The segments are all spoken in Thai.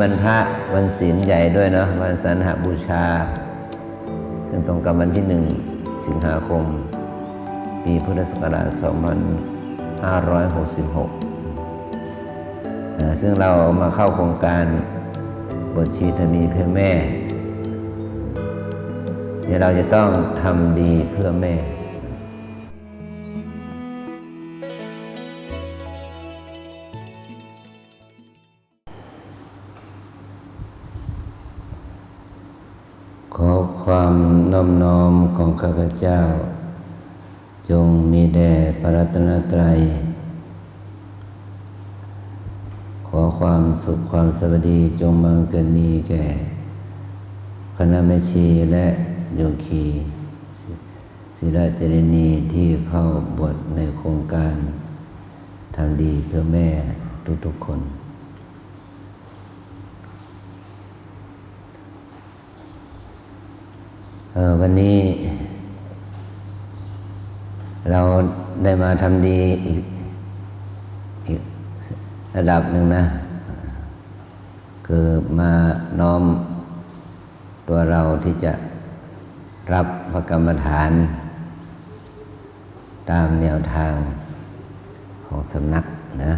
วันพระวันศีลใหญ่ด้วยเนาะวันสันหบูชาซึ่งตรงกับวันที่1 สิงหาคมปีพุทธศักราช 2566 ซึ่งเรามาเข้าโครงการบทชีธนีเพื่อแม่เดี๋ยวเราจะต้องทำดีเพื่อแม่ขอความน้อมน้อมของข้าพเจ้าจงมีแด่พระรัตนตรัยขอความสุขความสวัสดีจงบังเกิดมีแก่คณะแม่ชีและโยคีศิลจรินีที่เข้าบวชในโครงการทำดีเพื่อแม่ทุกๆคนวันนี้เราได้มาทำดีอีกระดับหนึ่งนะคือมาน้อมตัวเราที่จะรับพระกรรมฐานตามแนวทางของสำนักนะ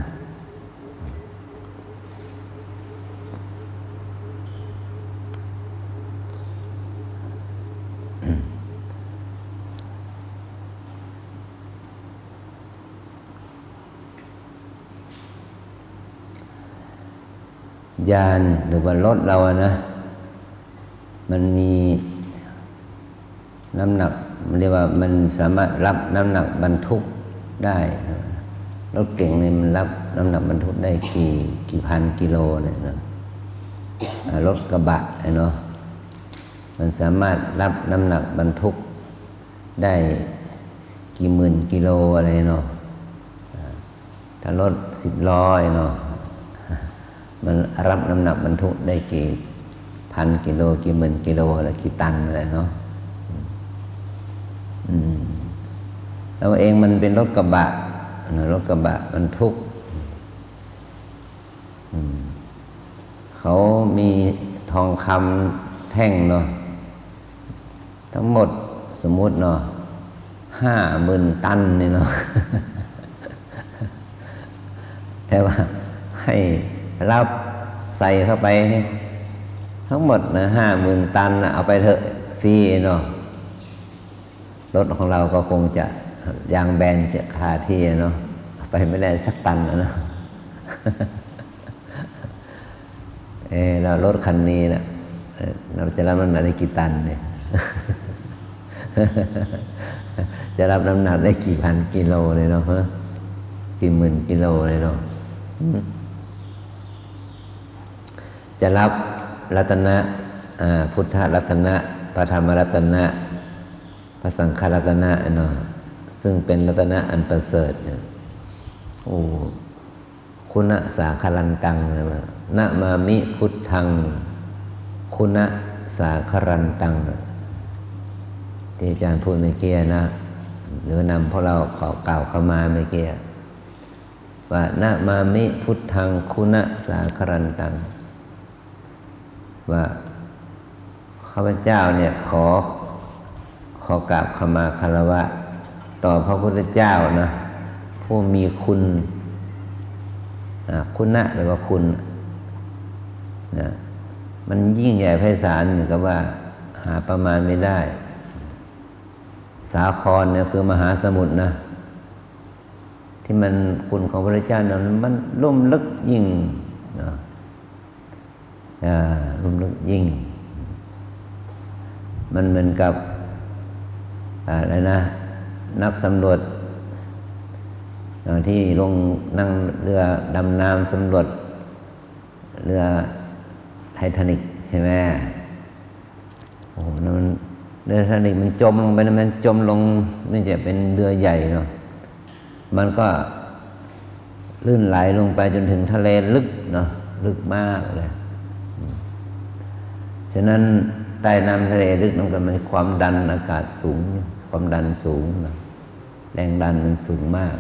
ยานหรือว่ารถเราอะนะมันมีน้ำหนักเรียกว่ามันสามารถรับน้ำหนักบรรทุกได้รถเก่งเนี่ยมันรับน้ำหนักบรรทุกได้กี่พันกิโลเนี่ยนะรถกระบะเนาะมันสามารถรับน้ำหนักบรรทุกได้กี่หมื่นกิโลอะไรเนาะถ้ารถ10 ล้อเนาะมันรับน้ำหนักบรรทุกได้กี่พันกิโลกี่หมื่นกิโลอะไรกี่ตันอะไรเนาะแล้วเองมันเป็นรถกระบะบรรทุกเขามีทองคำแท่งเนาะทั้งหมดสมมุติเนาะ50,000 ตันนี่เนาะ แต่ว่าให้รับใส่เข้าไปทั้งหมดนะ50,000 ตันนะเอาไปเถอะฟรีเนาะรถของเราก็คงจะยางแบนจะคาที่เนาะไปไม่ได้สักตันนะ เรารถคันนี้นะเราจะรับน้ำหนักได้กี่ตันเนี่ย จะรับน้ำหนักได้กี่พันกิโลเลยเนาะกี่หมื่นกิโลเลยเนาะจะรับรัตนะพุทธรัตนะพระธรรมรัตนะพระสังฆรัตนะเนาะซึ่งเป็นรัตนะอันประเสริฐเนี่ยโอ้คุณสาครันตังนะมามิพุทธังคุณสาครันตังที่อาจารย์พูดเมื่อกี้นะหรือนำพวกเราขอกล่าวเข้ามาเมื่อกี้ว่านะมามิพุทธังคุณสาครันตังว่าข้าพเจ้าเนี่ยขอกราบขมาคารวะต่อพระพุทธเจ้านะผู้มีคุณคุณแปลว่าคุณนะมันยิ่งใหญ่ไพศาลเหมือนกับว่าหาประมาณไม่ได้สาครเนี่ยคือมหาสมุทรนะที่มันคุณของพระพุทธเจ้านั้นมันลุ่มลึกยิ่งนะลุ่มลึกยิ่งมันเหมือนกับอะไรนะนักสำรวจที่ลงนั่งเรือดำน้ำสำรวจเรือไททานิกใช่ไหมโอ้โหมันเรือไททานิกมันจมลงไปมันจมลงไม่ใช่เป็นเรือใหญ่เนาะมันก็ลื่นไหลลงไปจนถึงทะเลลึกเนาะลึกมากเลยฉะนั้นใต้น้ำทะเลลึกมันมีความดันอากาศสูงความดันสูงนะแรงดันมันสูงมาก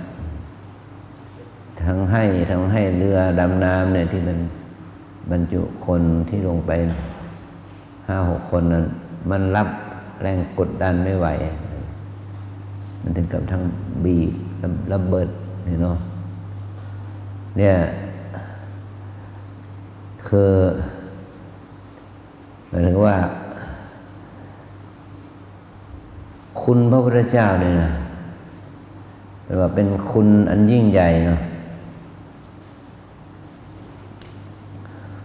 ทั้งให้เรือดำน้ำเนี่ยที่มัน บรรจุคนที่ลงไป5-6 คนนั้นมันรับแรงกดดันไม่ไหวมันถึงกับทั้งบีบระเบิดเนาะเนี่ยคือหมายถึงว่าคุณพระพุทธเจ้าเนี่ยนะแปลว่าเป็นคุณอันยิ่งใหญ่เนาะ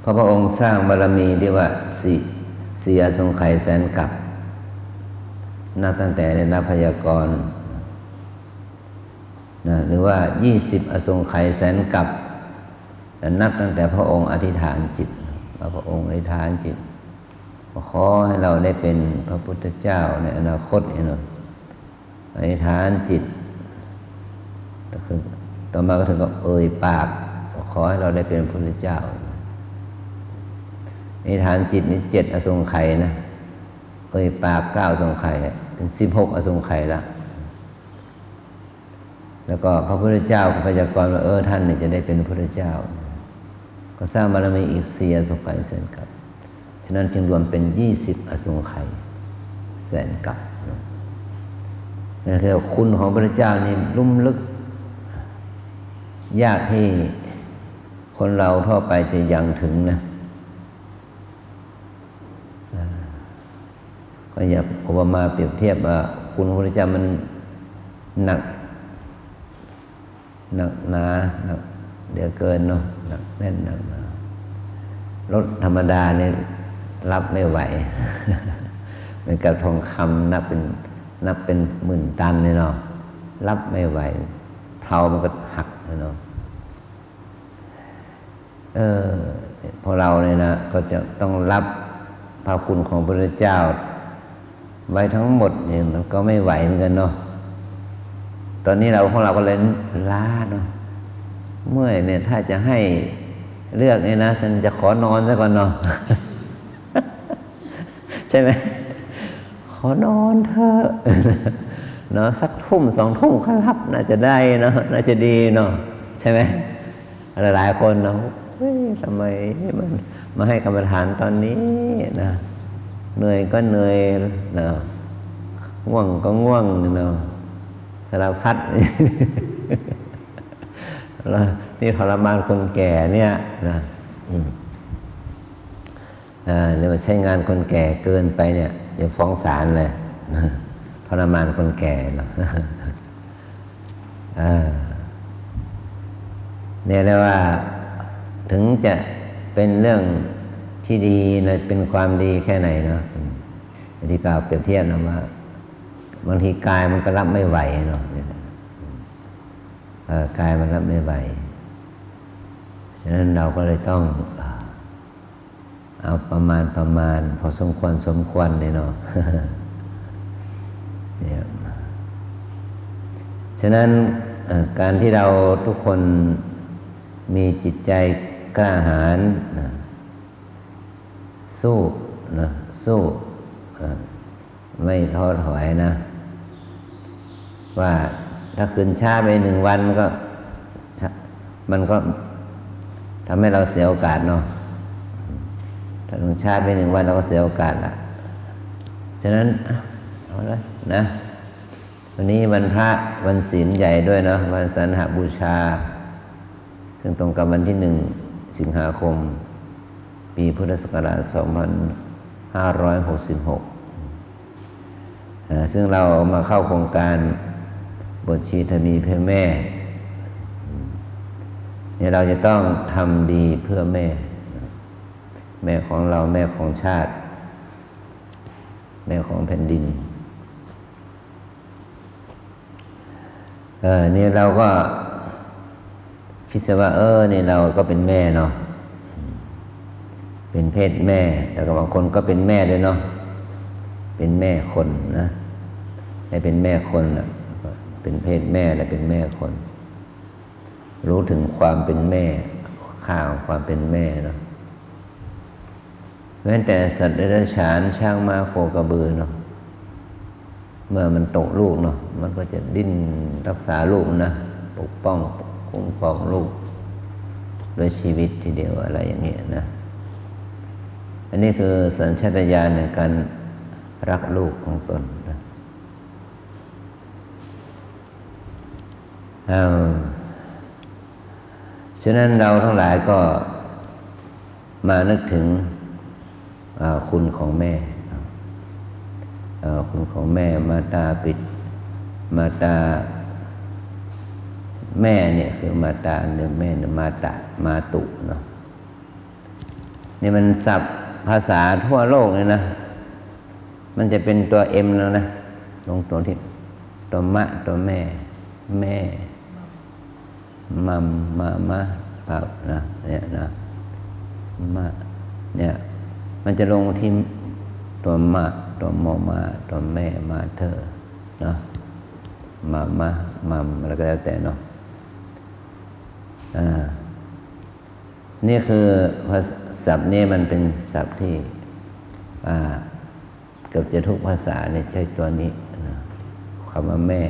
พระองค์สร้างบารมีที่ว่า4 อสงไขยแสนกับนับตั้งแต่ในนับพยากรณ์นะหรือว่า20 อสงไขยแสนกับนับตั้งแต่พระองค์อธิษฐานจิตพระองค์อธิษฐานจิตขอให้เราได้เป็นพระพุทธเจ้าในอนาคตเนาะอธิษฐานจิตคือต่อมาก็ถึงกับเอ่ยปากขอให้เราได้เป็นพระพุทธเจ้าอธิษฐานจิตนี่7 อสงไขยนะเอ่ยปาก9 อสงไขยเป็น16 อสงไขยแล้วก็พระพุทธเจ้าก็พยากรณ์ว่าท่านนี่จะได้เป็นพระพุทธเจ้าก็สร้างบารมีอีก4 อสงไขยแสนกับฉะนั้นจึงรวมเป็น20 อสงไขยแสนกับนั่นคือคุณของพระพุทธเจ้านี่ลุ่มลึกยากที่คนเราทั่วไปจะยังถึงนะก็อย่าอุปมาเปรียบเทียบว่าคุณของพระพุทธเจ้ามันหนักหนาหนักเดือเกินเนาะหนักแน่นหนักหนารถธรรมดาเนี่ยรับไม่ไหวเหมือนกับทองคำนับเป็นหมื่นตันเลยเนาะรับไม่ไหวเพลามันก็หักเนาะพอเราเนี่ยนะก็จะต้องรับพระคุณของพระพุทธเจ้าไว้ทั้งหมดเนี่ยมันก็ไม่ไหวเหมือนกันเนาะตอนนี้ของเราก็เลยล้าเนาะเมื่อยเนี่ยถ้าจะให้เลือกเนี่ยนะฉันจะขอนอนซะก่อนเนาะ ใช่ไหมขอนอนเถอะเนาะสักทุ่ม2 ทุ่มก็รับน่าจะได้เนาะน่าจะดีเนาะใช่ไหมหลายคนเนาะทำไมมันมาให้กรรมฐานตอนนี้นะเหนื่อยก็เหนื่อยเนาะง่วงก็ง่วงเนาะสารพัด นี่ทรมานคนแก่เนี่ยนะเดี๋ยวใช้งานคนแก่เกินไปเนี่ยเดี๋ยวฟ้องศาลเลยทรมานคนแก่เนาะเนี่ยเรียกว่าถึงจะเป็นเรื่องที่ดีนะเป็นความดีแค่ไหนเนาะที่กล่าวเปรียบเทียบนะว่าบางทีกายมันก็รับไม่ไหวเนาะกายมันรับไม่ไหวฉะนั้นเราก็เลยต้องเอาประมาณพอสมควรเลยเนาะ เนี่ยฉะนั้นการที่เราทุกคนมีจิตใจกล้าหาญสู้ไม่ท้อถอยนะว่าถ้าคืนช้าไป1 วันมันก็ทำให้เราเสียโอกาสเนาะถ้าคืนช้าไป1 วันเราก็เสียโอกาสละฉะนั้นเอาละนะวันนี้วันพระวันศีลใหญ่ด้วยเนาะวันสันหบูชาซึ่งตรงกับวันที่ 1 สิงหาคมปีพุทธศักราช 2566ซึ่งเรามาเข้าโครงการบทชีธมีเพื่อแม่เนี่ยเราจะต้องทำดีเพื่อแม่ของเราแม่ของชาติแม่ของแผ่นดินนี่เราก็คิดซะว่านี่เราก็เป็นแม่เนาะเป็นเพศแม่แต่บางคนก็เป็นแม่ด้วยเนาะเป็นแม่คนนะให้เป็นแม่คนนะเป็นเพศแม่และเป็นแม่คนรู้ถึงความเป็นแม่ค่าของความเป็นแม่เนาะแม้แต่สัตว์เดรัจฉานช้างม้าโคกระบือเนาะเมื่อมันตกลูกเนาะมันก็จะดิ้นรักษาลูกนะปกป้องคุ้มครองลูกด้วยชีวิตทีเดียวอะไรอย่างเงี้ยนะ อันนี้คือสัญชาตญาณในการรักลูกของตนนะฉะนั้นเราทั้งหลายก็มานึกถึงคุณของแม่คุณของแม่มาตาปิดมาตาแม่เนี่ยคือมาตาเนี่ยแม่เนี่ยมาตะมาตุเนาะนี่มันศัพท์ภาษาทั่วโลกเลยนะมันจะเป็นตัว M แล้วนะลงตัวที่ตัวมะตัวแม่แม่มัมมะเปล่านะเนี่ยนะมะเนี่ยมันจะลงที่ตัวมะตัวมอมาตัวแม่มาเธอเนาะมัมแล้วก็แล้วแต่เนาะนี่คือศัพท์นี้มันเป็นศัพท์ที่เกือบจะทุกภาษาเนี่ยใช้ตัวนี้นะคำว่าแม่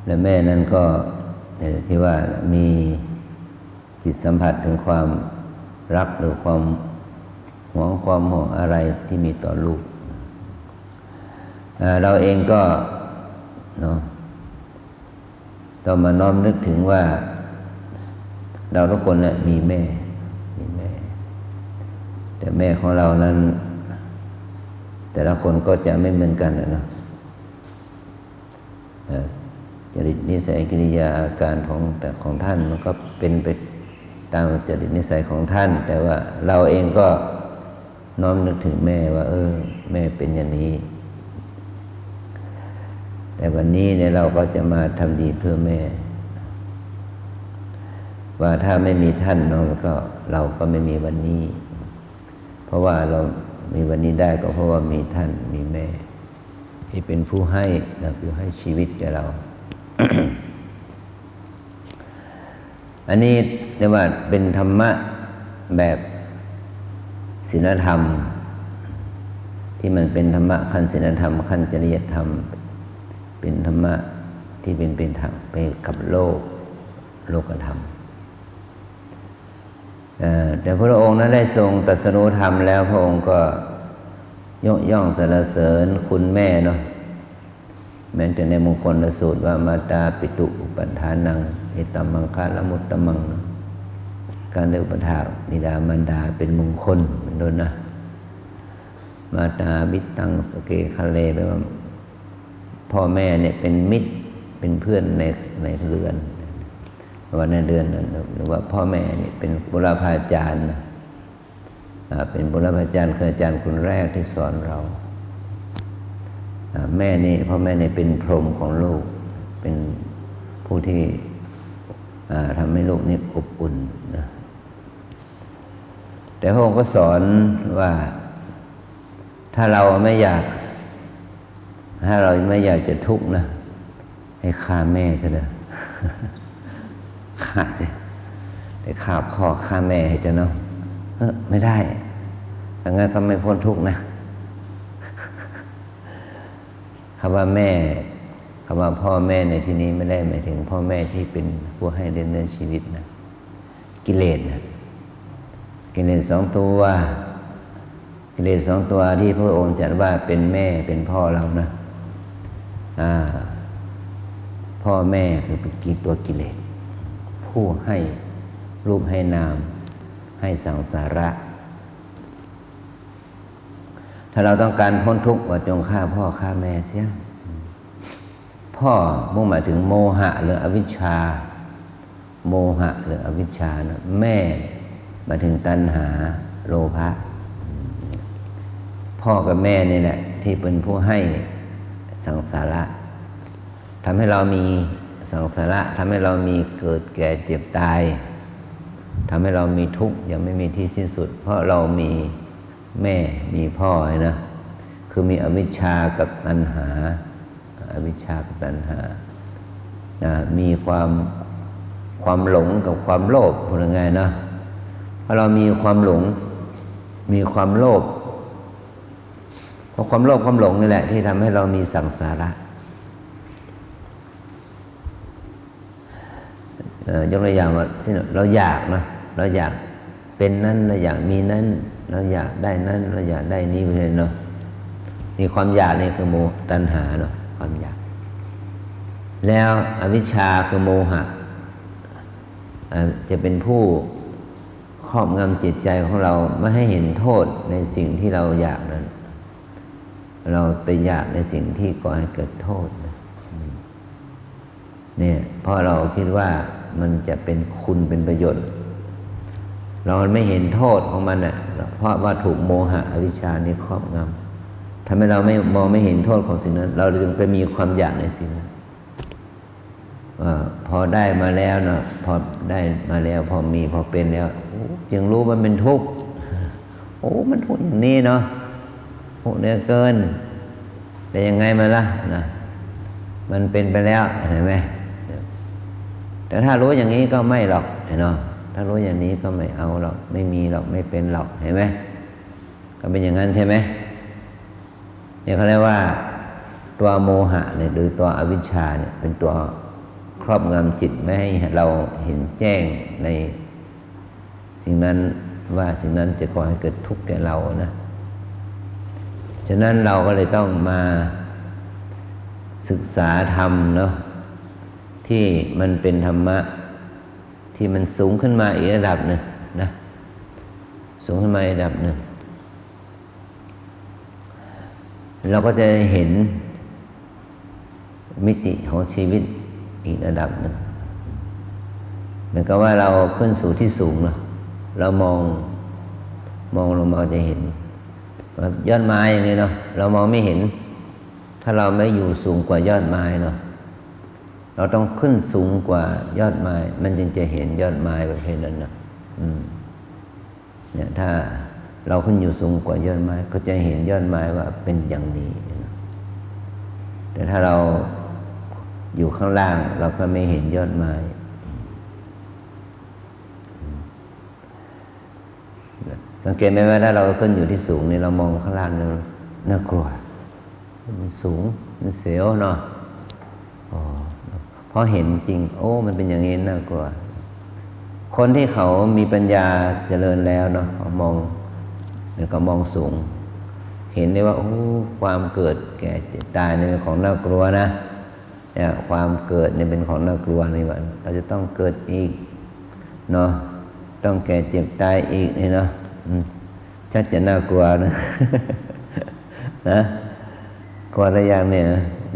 และแม่นั้นก็ที่ว่ามีจิตสัมผัสถึงความรักหรือความหวงความห่วงอะไรที่มีต่อลูกเราเองก็เนาะต้องมาน้อมนึกถึงว่าเราทุกคนเนี่ยมีแม่แต่แม่ของเรานั้นแต่ละคนก็จะไม่เหมือนกันนะจริตนิสัยกิริยาอาการของท่านมันก็เป็นไปตามจริตนิสัยของท่านแต่ว่าเราเองก็น้อมนึกถึงแม่ว่าแม่เป็นอย่างนี้แต่วันนี้เนี่ยเราก็จะมาทำดีเพื่อแม่ว่าถ้าไม่มีท่านเราก็ไม่มีวันนี้เพราะว่าเรามีวันนี้ได้ก็เพราะว่ามีท่านมีแม่ที่เป็นผู้ให้นะผู้ให้ชีวิตแก่เรา อันนี้เรียกว่าเป็นธรรมะแบบศีลธรรมที่มันเป็นธรรมะขั้นศีลธรรมขั้นจริยธรรมเป็นธรรมะที่เป็นทางไปกับโลกธรรมแต่พระองค์นั้นได้ทรงตรัสรู้ธรรมแล้วพระองค์ก็ยกย่องสรรเสริญคุณแม่เนาะแม้แต่ในมงคลสูตรว่ามาตาปิตุอุปัฏฐานังเอตัมมังคาลมุตตมังการได้อุปถากบิดามารดาเป็นมงคลเป็นต้นนะมาตาบิตังสเกคะเลแปลว่าพ่อแม่เนี่ยเป็นมิตรเป็นเพื่อนในเรือนว่าในเรือนหรือว่าพ่อแม่เนี่ยเป็นบุรพาจารย์เป็นบุรพาจารย์คืออาจารย์คนแรกที่สอนเราแม่นี่พ่อแม่นี่เป็นพรหมของลูกเป็นผู้ที่ทำให้ลูกนี่อบอุ่นนะแต่พระองค์ก็สอนว่าถ้าเราไม่อยากจะทุกข์นะให้ฆ่าแม่ซะเลยฆ่าสิไปฆ่าพ่อฆ่าแม่ให้จะเนาะไม่ได้ดังนั้นก็ไม่พ้นทุกข์นะคำว่าแม่คำว่าพ่อแม่ในที่นี้ไม่ได้หมายถึงพ่อแม่ที่เป็นผู้ให้เนื้อชีวิตนะกิเลสนะกิเลสสองตัวที่พระองค์จัดว่าเป็นแม่เป็นพ่อเรานะพ่อแม่คือเป็นตัวกิเลสผู้ให้รูปให้นามให้สังสาระถ้าเราต้องการพ้นทุกข์ว่าจงฆ่าพ่อฆ่าแม่เสียพ่อมุ่งหมายถึงโมหะหรืออวิชชาโมหะหรืออวิชชานะแม่หมายถึงตัณหาโลภะพ่อกับแม่นี่แหละที่เป็นผู้ให้สังสาระทำให้เรามีสังสาระทำให้เรามีเกิดแก่เจ็บตายทำให้เรามีทุกข์ยังไม่มีที่สิ้นสุดเพราะเรามีแม่มีพ่อนะคือมีอวิชชากับตัณหาอวิชชากับตัณหามีความหลงกับความโลภพูดง่ายๆนะเพราะเรามีความหลงมีความโลภเพราะความโลภความหลงนี่แหละที่ทำให้เรามีสังสาระ ยกตัวอย่างว่าเราอยากนะเราอยากเป็นนั้นเราอยากมีนั้นเราอยากได้นั้นเราอยากได้นี้ไปเลยเนาะมีความอยากนี่คือโมตัณหาเนาะความอยากแล้วอวิชชาคือโมหะจะเป็นผู้ครอบงำจิตใจของเราไม่ให้เห็นโทษในสิ่งที่เราอยากนั้นเราไปอยากในสิ่งที่ก่อให้เกิดโทษเนี่ยเพราะเราคิดว่ามันจะเป็นคุณเป็นประโยชน์เราไม่เห็นโทษของมันอ่ะเพราะว่าถูกโมหะอวิชชานี่ครอบงำทำให้เราไม่เห็นโทษของสิ่งนั้นเราจึงไปมีความอยากในสิ่งนั้นพอได้มาแล้วเนาะพอได้มาแล้วพอมีพอเป็นแล้วจึงรู้ว่ามันเป็นทุกข์มันทุกข์อย่างนี้เนาะทุกข์เหลือเกินแต่ยังไงมาล่ะนะมันเป็นไปแล้วเห็นไหมแต่ถ้ารู้อย่างนี้ก็ไม่หรอกเห็นเนาะถ้ารู้อย่างนี้ก็ไม่เอาหรอกไม่มีหรอกไม่เป็นหรอกเห็นไหมก็เป็นอย่างนั้นใช่ไหมเนี่ยเขาเรียกว่าตัวโมหะเนี่ยหรือตัวอวิชชาเนี่ยเป็นตัวครอบงำจิตไม่ให้เราเห็นแจ้งในสิ่งนั้นว่าสิ่งนั้นจะก่อให้เกิดทุกข์แก่เรานะฉะนั้นเราก็เลยต้องมาศึกษาธรรมเนาะที่มันเป็นธรรมะที่มันสูงขึ้นมาอีกระดับหนึ่งนะสูงขึ้นมาอีกระดับหนึ่งเราก็จะเห็นมิติของชีวิตอีกระดับหนึ่งเหมือนกับว่าเราขึ้นสู่ที่สูงเนาะเรามองลงมาจะเห็นยอดไม้อย่างนี้เนาะเรามองไม่เห็นถ้าเราไม่อยู่สูงกว่ายอดไม้เนาะเราต้องขึ้นสูงกว่ายอดไม้มันจึงจะเห็นยอดไม้ประเภทนั้นนะเนี่ยถ้าเราขึ้นอยู่สูงกว่ายอดไม้ก็จะเห็นยอดไม้ว่าเป็นอย่างนี้แต่ถ้าเราอยู่ข้างล่างเราก็ไม่เห็นยอดไม้สังเกตไหมว่าถ้าเราขึ้นอยู่ที่สูงนี่เรามองข้างล่างนี่น่ากลัวมันสูงมันเสียวเนาะเพราะเห็นจริงมันเป็นอย่างนี้น่ากลัวคนที่เขามีปัญญาเจริญแล้วเนาะเขามองแล้วก็มองสูงเห็นได้ว่าความเกิดแก่เจ็บตายนี่เป็นของน่ากลัวนะเนี่ยความเกิดเนี่ยเป็นของน่ากลัวนี่ว่าเราจะต้องเกิดอีกเนาะต้องแก่เจ็บตายอีกนี่เนาะชักจะน่ากลัวนะ นะกลัวอะไรอย่างเนี่ย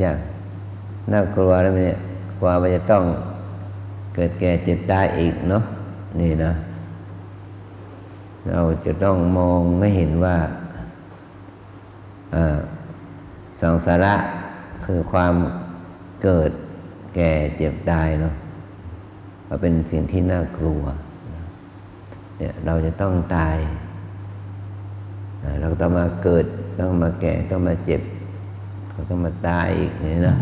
อย่างน่ากลัวแล้วเนี่ยกลัวว่าจะต้องเกิดแก่เจ็บตายอีกเนาะนี่นะเราจะต้องมองไม่เห็นว่าสังสาระคือความเกิดแก่เจ็บตายเนาะก็เป็นสิ่งที่น่ากลัวเนี่ยเราจะต้องตายเราต้องมาเกิดต้องมาแก่ต้องมาเจ็บเราต้องมาตายอีกนี่นะ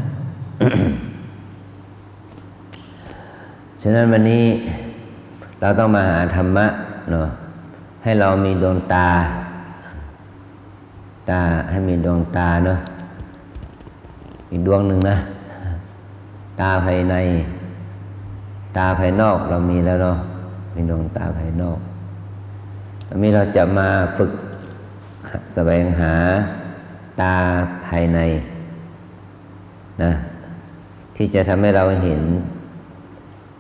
ฉะนั้นวันนี้เราต้องมาหาธรรมะเนาะให้เรามีดวงตาให้มีดวงตาเนาะอีกดวงหนึ่งนะตาภายในตาภายนอกเรามีแล้วเนาะมีดวงตาภายนอกตอนนี้เราจะมาฝึกแสวงหาตาภายในนะที่จะทำให้เราเห็น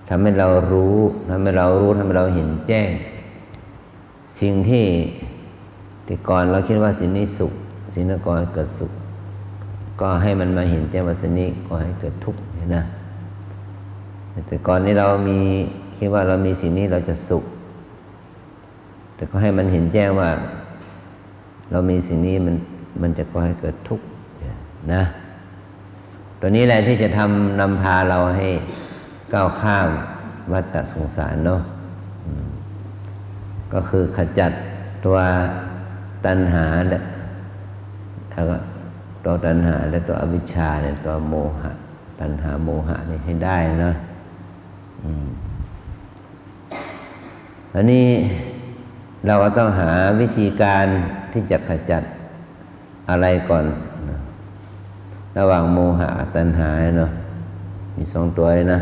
ทำให้เรารู้ทำให้เราเห็นแจ้งสิ่งที่ก่อนเราคิดว่าสิ่งนี้สุขสิ่งนั้นก่อให้เกิดสุขก็ให้มันมาเห็นแจ้งว่าสิ่งนี้ก่อให้เกิดทุกข์นะแต่ก่อนนี้เราคิดว่าเรามีสิ่งนี้เราจะสุขแต่ก็ให้มันเห็นแจ้งว่าเรามีสิ่งนี้มันจะก่อให้เกิดทุกข์นะตัวนี้แหละที่จะนำพาเราให้ก้าวข้ามวัฏสงสารเนาะก็คือขจัดตัวตัณหาแล้วก็ตัวตัณหาและตัวอวิชชาเนี่ยตัวโมหะตัณหาโมหะนี่ให้ได้นะอันนี้เราก็ต้องหาวิธีการที่จะขจัดอะไรก่อนระหว่างโมหะตัณหาเนาะมี2ตัวนะ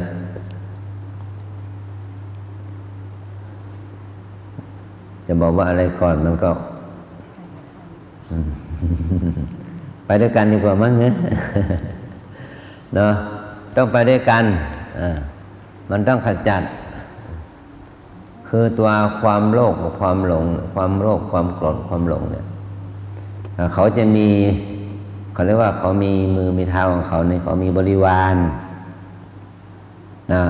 จะบอกว่าอะไรก่อนมันก็ไปด้วยกันดีกว่ามั้งเนาะต้องไปด้วยกันมันต้องขจัดคือตัวความโลภกับความหลงความโลภความโกรธความหลงเนี่ยเขาจะมีเขาเรียกว่าเขามีมือมีเท้าของเขาเนี่ยเขามีบริวารนะ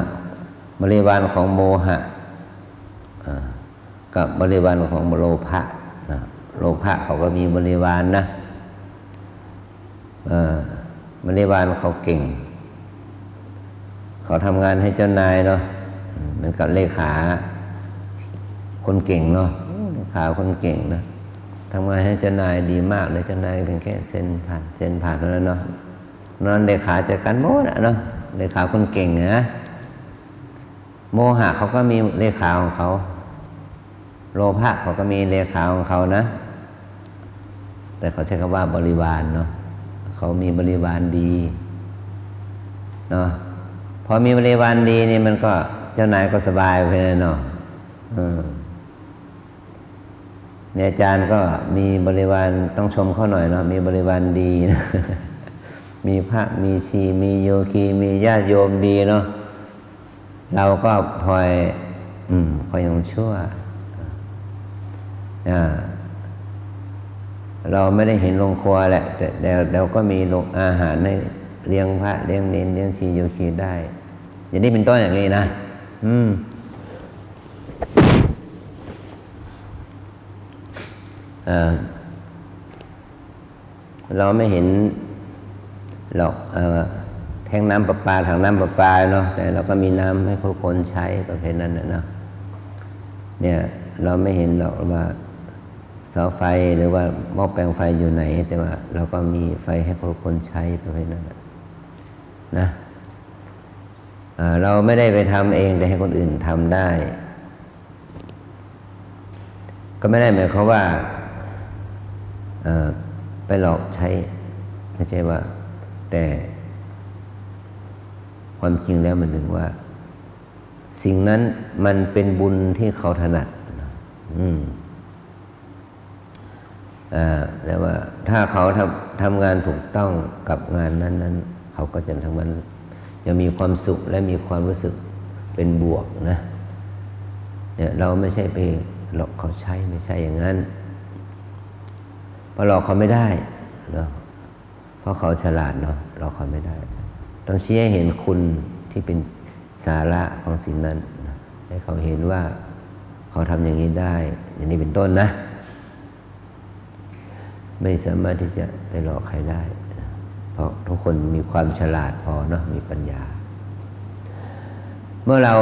บริวารของโมหะกับบริวารของโลภะนะโลภะเขาก็มีบริวารนะบริวารเขาเก่งเขาทำงานให้เจ้านายเนาะเหมือนกับเลขาคนเก่งเนาะเลขาคนเก่งนะทำงานให้เจ้านายดีมากเลยเจ้านายเพียงแค่เซ็นผ่านเท่านั้นเนาะนั่นเลขาจัดการหมดเนาะเลขาคนเก่งนะโมหะเขาก็มีเลขาของเขาโลภะเขาก็มีเลขาของเขานะแต่เขาใช้คำว่าบริวารเนาะเขามีบริวารดีเนาะพอมีบริวารดีนี่มันก็เจ้านายก็สบายไปเลยเนาะเนี่ยอาจารย์ก็มีบริวารต้องชมเขาหน่อยเนาะมีบริวารดีนะ มีพระมีชีมีโยคีมีญาติโยมดีเนาะเราก็พลอยยังชั่วเราไม่ได้เห็นโรงครัวแหละแต่เราก็มีโรงอาหารให้เลี้ยงพระเลี้ยงเนรเลี้ยงชีโยคีได้อย่างนี้เป็นต้นอย่างนี้นะเราไม่เห็นหรอกแทงน้ำประปาถังน้ำประปาเนาะแต่เราก็มีน้ำให้ทุกคนใช้ประเภทนั้นนะเนี่ยเราไม่เห็นหรอกว่าเสาไฟหรือว่าหม้อแปลงไฟอยู่ไหนแต่ว่าเราก็มีไฟให้ทุกคนใช้ประเภทนั้นนะเราไม่ได้ไปทำเองแต่ให้คนอื่นทำได้ก็ไม่ได้หมายความว่าไปหลอกใช้ไม่ใช่ว่าแต่ความจริงแล้วมันถึงว่าสิ่งนั้นมันเป็นบุญที่เขาถนัดแล้วว่าถ้าเขาทำงานถูกต้องกับงานนั้นเขาก็จะทำงานจะมีความสุขและมีความรู้สึกเป็นบวกนะเนี่ยเราไม่ใช่ไปหลอกเขาใช้ไม่ใช่อย่างนั้นเพราะหลอกเขาไม่ได้เนาะเพราะเขาฉลาดเนาะหลอกเขาไม่ได้ต้องชี้ให้เห็นคุณที่เป็นสาระของสิ่งนั้นนะให้เขาเห็นว่าเขาทำอย่างนี้ได้อย่างนี้เป็นต้นนะไม่สามารถที่จะไปหลอกใครได้เพราะทุกคนมีความฉลาดพอเนาะมีปัญญาเมื่อเรา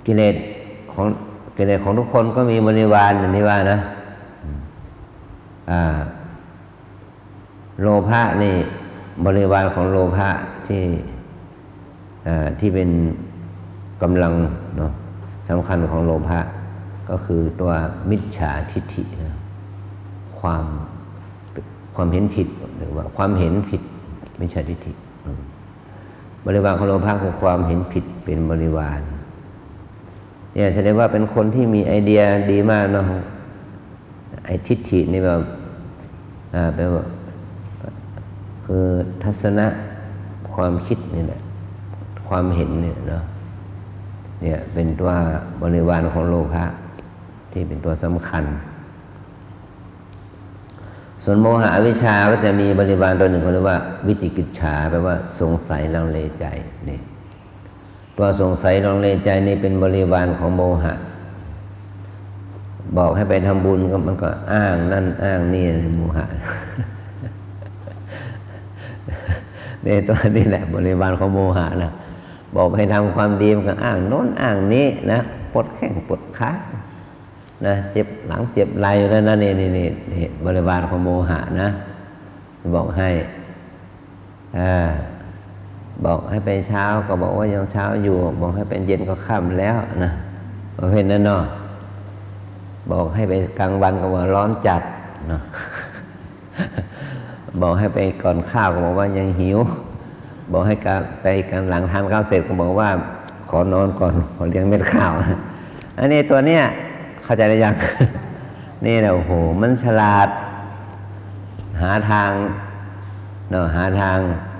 กิเลสของทุกคนก็มีบริวารอย่างที่ว่านะโลภะนี่บริวารของโลภะที่เป็นกำลังเนาะสำคัญของโลภะก็คือตัวมิจฉาทิฏฐินะความเห็นผิดหรือว่าความเห็นผิดมิจฉาทิฏฐิบริวารของโลภะคือความเห็นผิดเป็นบริวารเนี่ยแสดงว่าเป็นคนที่มีไอเดียดีมากเนาะไอทิฏฐินี่แบบแปลว่าคือทัศนะความคิดนี่แหละความเห็นเนี่ยเนาะเนี่ยเป็นตัวบริวารของโลภะที่เป็นตัวสำคัญส่วนโมหะอวิชชาก็จะมีบริวารตัวหนึ่งเขาเรียกว่าวิจิกิจฉาแปลว่าสงสัยลังเลใจนี่ตัวสงสัยลังเลใจนี่เป็นบริวารของโมหะบอกให้ไปทำบุญก็มันก็อ้างนั่นอ้างนี่โมหะนี่ตัวนี้แหละบริวารของโมหะนะบอกให้ทำความดีมันก็อ้างโน้นอ้างนี้นะปวดแข้งปวดขานะเจ็บหลังเจ็บไหล่แล้วนะนี่บริวารของโมหะนะบอกให้บอกให้ไปเช้าก็บอกว่ายังเช้าอยู่บอกให้เป็นเย็นก็ค่ำแล้วนะประเภทนั้นเนาะบอกให้ไปกลางวันก็บอกร้อนจัดเนาะบอกให้ไปก่อนข้าวก็บอกว่ายังหิวบอกให้ไปกันหลังทานข้าวเสร็จก็บอกว่าขอนอนก่อนขอเลี้ยงเม็ดข้าว อันนี้ตัวเนี้ยเข้าใจหรือยัง นี่แหละโอ้โหมันฉลาดหาทางเนาะหาทาง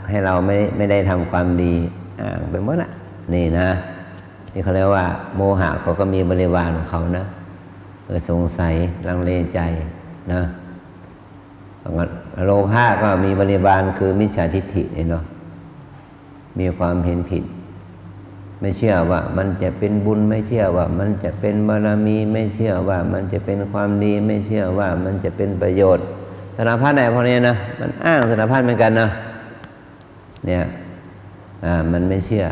ให้เราไม่ได้ทำความดีไปหมดละนี่นะนี่เขาเรียกว่าโมหะเขาก็มีบริวารของเขานะสงสัยลังเลใจนะโลภะก็มีบริวารคือมิจฉาทิฏฐิเนาะมีความเห็นผิดไม่เชื่อว่ามันจะเป็นบุญไม่เชื่อว่ามันจะเป็นบารมีไม่เชื่อว่ามันจะเป็นความดีไม่เชื่อว่ามันจะเป็นประโยชน์สารพัดไหนพวกนี้นะมันอ้างสารพัดเหมือนกันนะเนี่ยมันไม่เชื่อ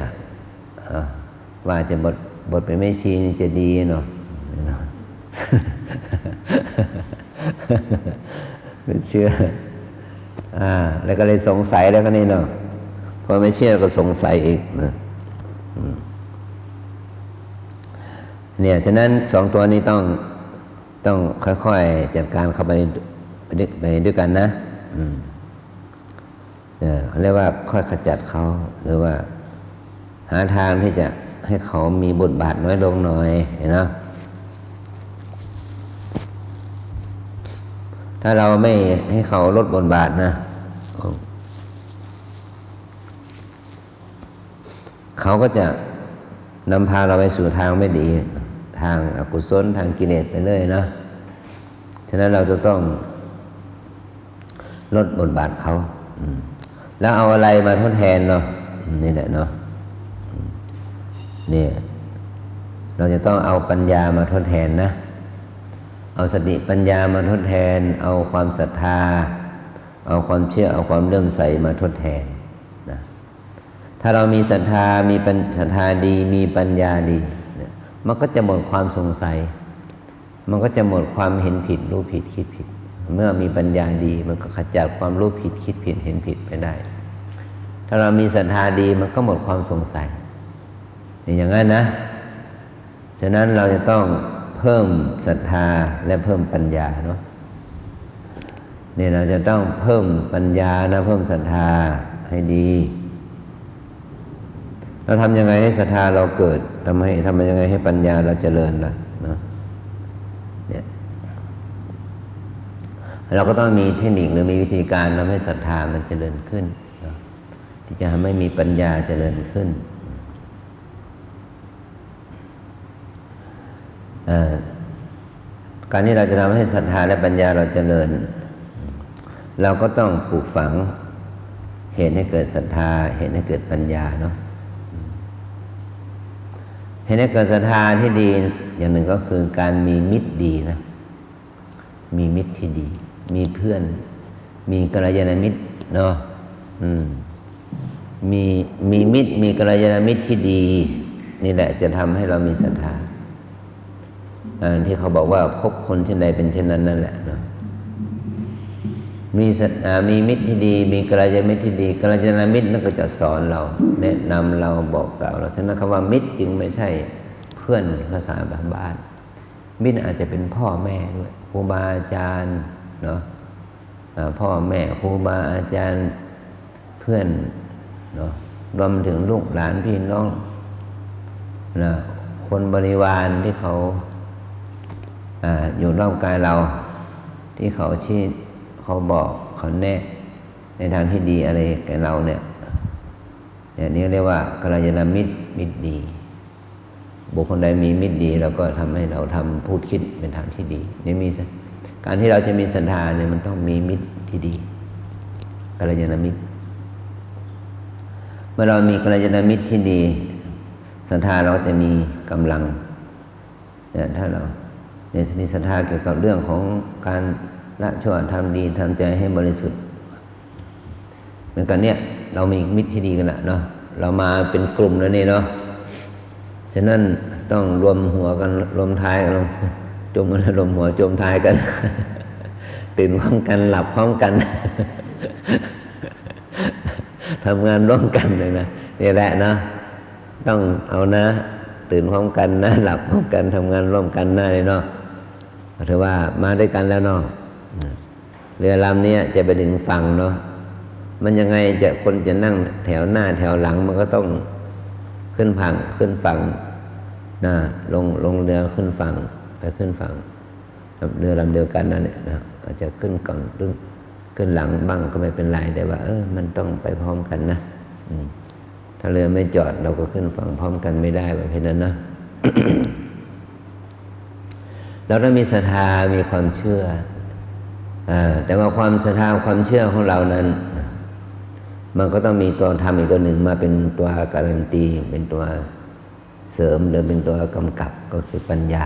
ว่าจะบทเป็นแม่ชีนี่จะดีเนาะไม่เชื่อแล้วก็เลยสงสัยแล้วก็นี่เนาะพอไม่เชื่อก็สงสัยอีกนะเนี่ยฉะนั้นสองตัวนี้ต้องค่อยๆจัดการเข้าไปด้วยกันนะเขาเรียกว่าค่อยขจัดเขาหรือว่าหาทางที่จะให้เขามีบทบาทน้อยลงหน่อยเห็นไหมถ้าเราไม่ให้เขาลดบทบาทนะเขาก็จะนำพาเราไปสู่ทางไม่ดีทางอกุศลทางกิเลสไปเลยนะฉะนั้นเราจะต้องลดบทบาทเขาแล้วเอาอะไรมาทดแทนเนาะนี่แหละเนาะเนี่ยเราจะต้องเอาปัญญามาทดแทนนะเอาสติปัญญามาทดแทนเอาความศรัทธาเอาความเชื่อเอาความเลื่อมใสมาทดแทนนะถ้าเรามีศรัทธามีศรัทธาดีมีปัญญาดีเนี่ยมันก็จะหมดความสงสัยมันก็จะหมดความเห็นผิดรู้ผิดคิดผิดเมื่อมีปัญญาดีมันก็ขจัดความรู้ผิดคิดผิดเห็นผิดไปได้ถ้าเรามีศรัทธาดีมันก็หมดความสงสัยอย่างนั้นนะฉะนั้นเราจะต้องเพิ่มศรัทธาและเพิ่มปัญญาเนาะนี่เราจะต้องเพิ่มปัญญานะเพิ่มศรัทธาให้ดีเราทำยังไงให้ศรัทธาเราเกิดทำยังไงให้ปัญญาเราเจริญล่ะเนาะเนี่ยเราก็ต้องมีเทคนิคหรือมีวิธีการทำให้ศรัทธามันเจริญขึ้นเนาะที่จะทำให้มีปัญญาเจริญขึ้นการที่เราจะทำให้ศรัทธาและปัญญาเราเจริญเราก็ต้องปลูกฝังเหตุให้เกิดศรัทธาเหตุให้เกิดปัญญาเนาะเหตุให้เกิดศรัทธาที่ดีอย่างหนึ่งก็คือการมีมิตรดีนะมีมิตรที่ดีมีเพื่อนมีกัลยาณมิตรเนาะมีมิตรมีกัลยาณมิตรที่ดีนี่แหละจะทำให้เรามีศรัทธาที่เขาบอกว่าคบคนเช่นใดเป็นเช่นนั้นนั่นแหละเนาะมีมิตรที่ดีมีกัลยาณมิตรที่ดีกัลยาณมิตรนั่นก็จะสอนเราแนะนำเราบอกกล่าวเราฉะนั้นคำว่ามิตรจึงไม่ใช่เพื่อนภาษาบ้านมิตรอาจจะเป็นพ่อแม่ด้วยครูบาอาจารย์เนาะพ่อแม่ครูบาอาจารย์เพื่อนเนาะรวมถึงลูกหลานพี่น้องนะคนบริวารที่เขาอยู่รอบกายเราที่เขาชี้เขาบอกเขาแนะในทางที่ดีอะไรแก่เราเนี่ยนี่เรียกว่ากัลยาณมิตรมิตรดีบุคคลใดมีมิตรดีเราก็ทำให้เราทำพูดคิดเป็นทางที่ดีนี่มีการที่เราจะมีศรัทธาเนี่ยมันต้องมีมิตรที่ดีกัลยาณมิตรเมื่อเรามีกัลยาณมิตรที่ดีศรัทธาเราจะมีกำลังเนี่ยถ้าเราเนี่ยมีศรัทธาเกี่ยวกับเรื่องของการละชั่วทำดีทำใจให้บริสุทธิ์เหมือนกันเนี่ยเรามีมิตรที่ดีกันเนาะเรามาเป็นกลุ่มแล้วนี่เนาะฉะนั้นต้องรวมหัวกันรวมท้ายกันจมกันรวมหัวจมท้ายกันตื่นพร้อมกันหลับพร้อมกันทำงานร่วมกันเลยนะนี่แหละนะต้องเอานะตื่นพร้อมกันนะหลับพร้อมกันทำงานร่วมกันนะเลยเนาะถือว่ามาด้วยกันแล้วเนาะเรือลำนี้จะไปถึงฝั่งเนาะมันยังไงคนจะนั่งแถวหน้าแถวหลังมันก็ต้องขึ้นฝั่ง นะลงเรือขึ้นฝั่งไปขึ้นฝั่งเรือลำเดียวกันนั่นแหละนะอาจจะขึ้นก่อนขึ้นหลังบ้างก็ไม่เป็นไรแต่ว่ามันต้องไปพร้อมกันนะถ้าเรือไม่จอดเราก็ขึ้นฝั่งพร้อมกันไม่ได้แบบนั้นนะ เราต้องมีศรัทธามีความเชื่อแต่ว่าความศรัทธาความเชื่อของเรานั้นมันก็ต้องมีตัวธรรมอีกตัวหนึ่งมาเป็นตัวการันตีเป็นตัวเสริมหรือเป็นตัวกำกับก็คือปัญญา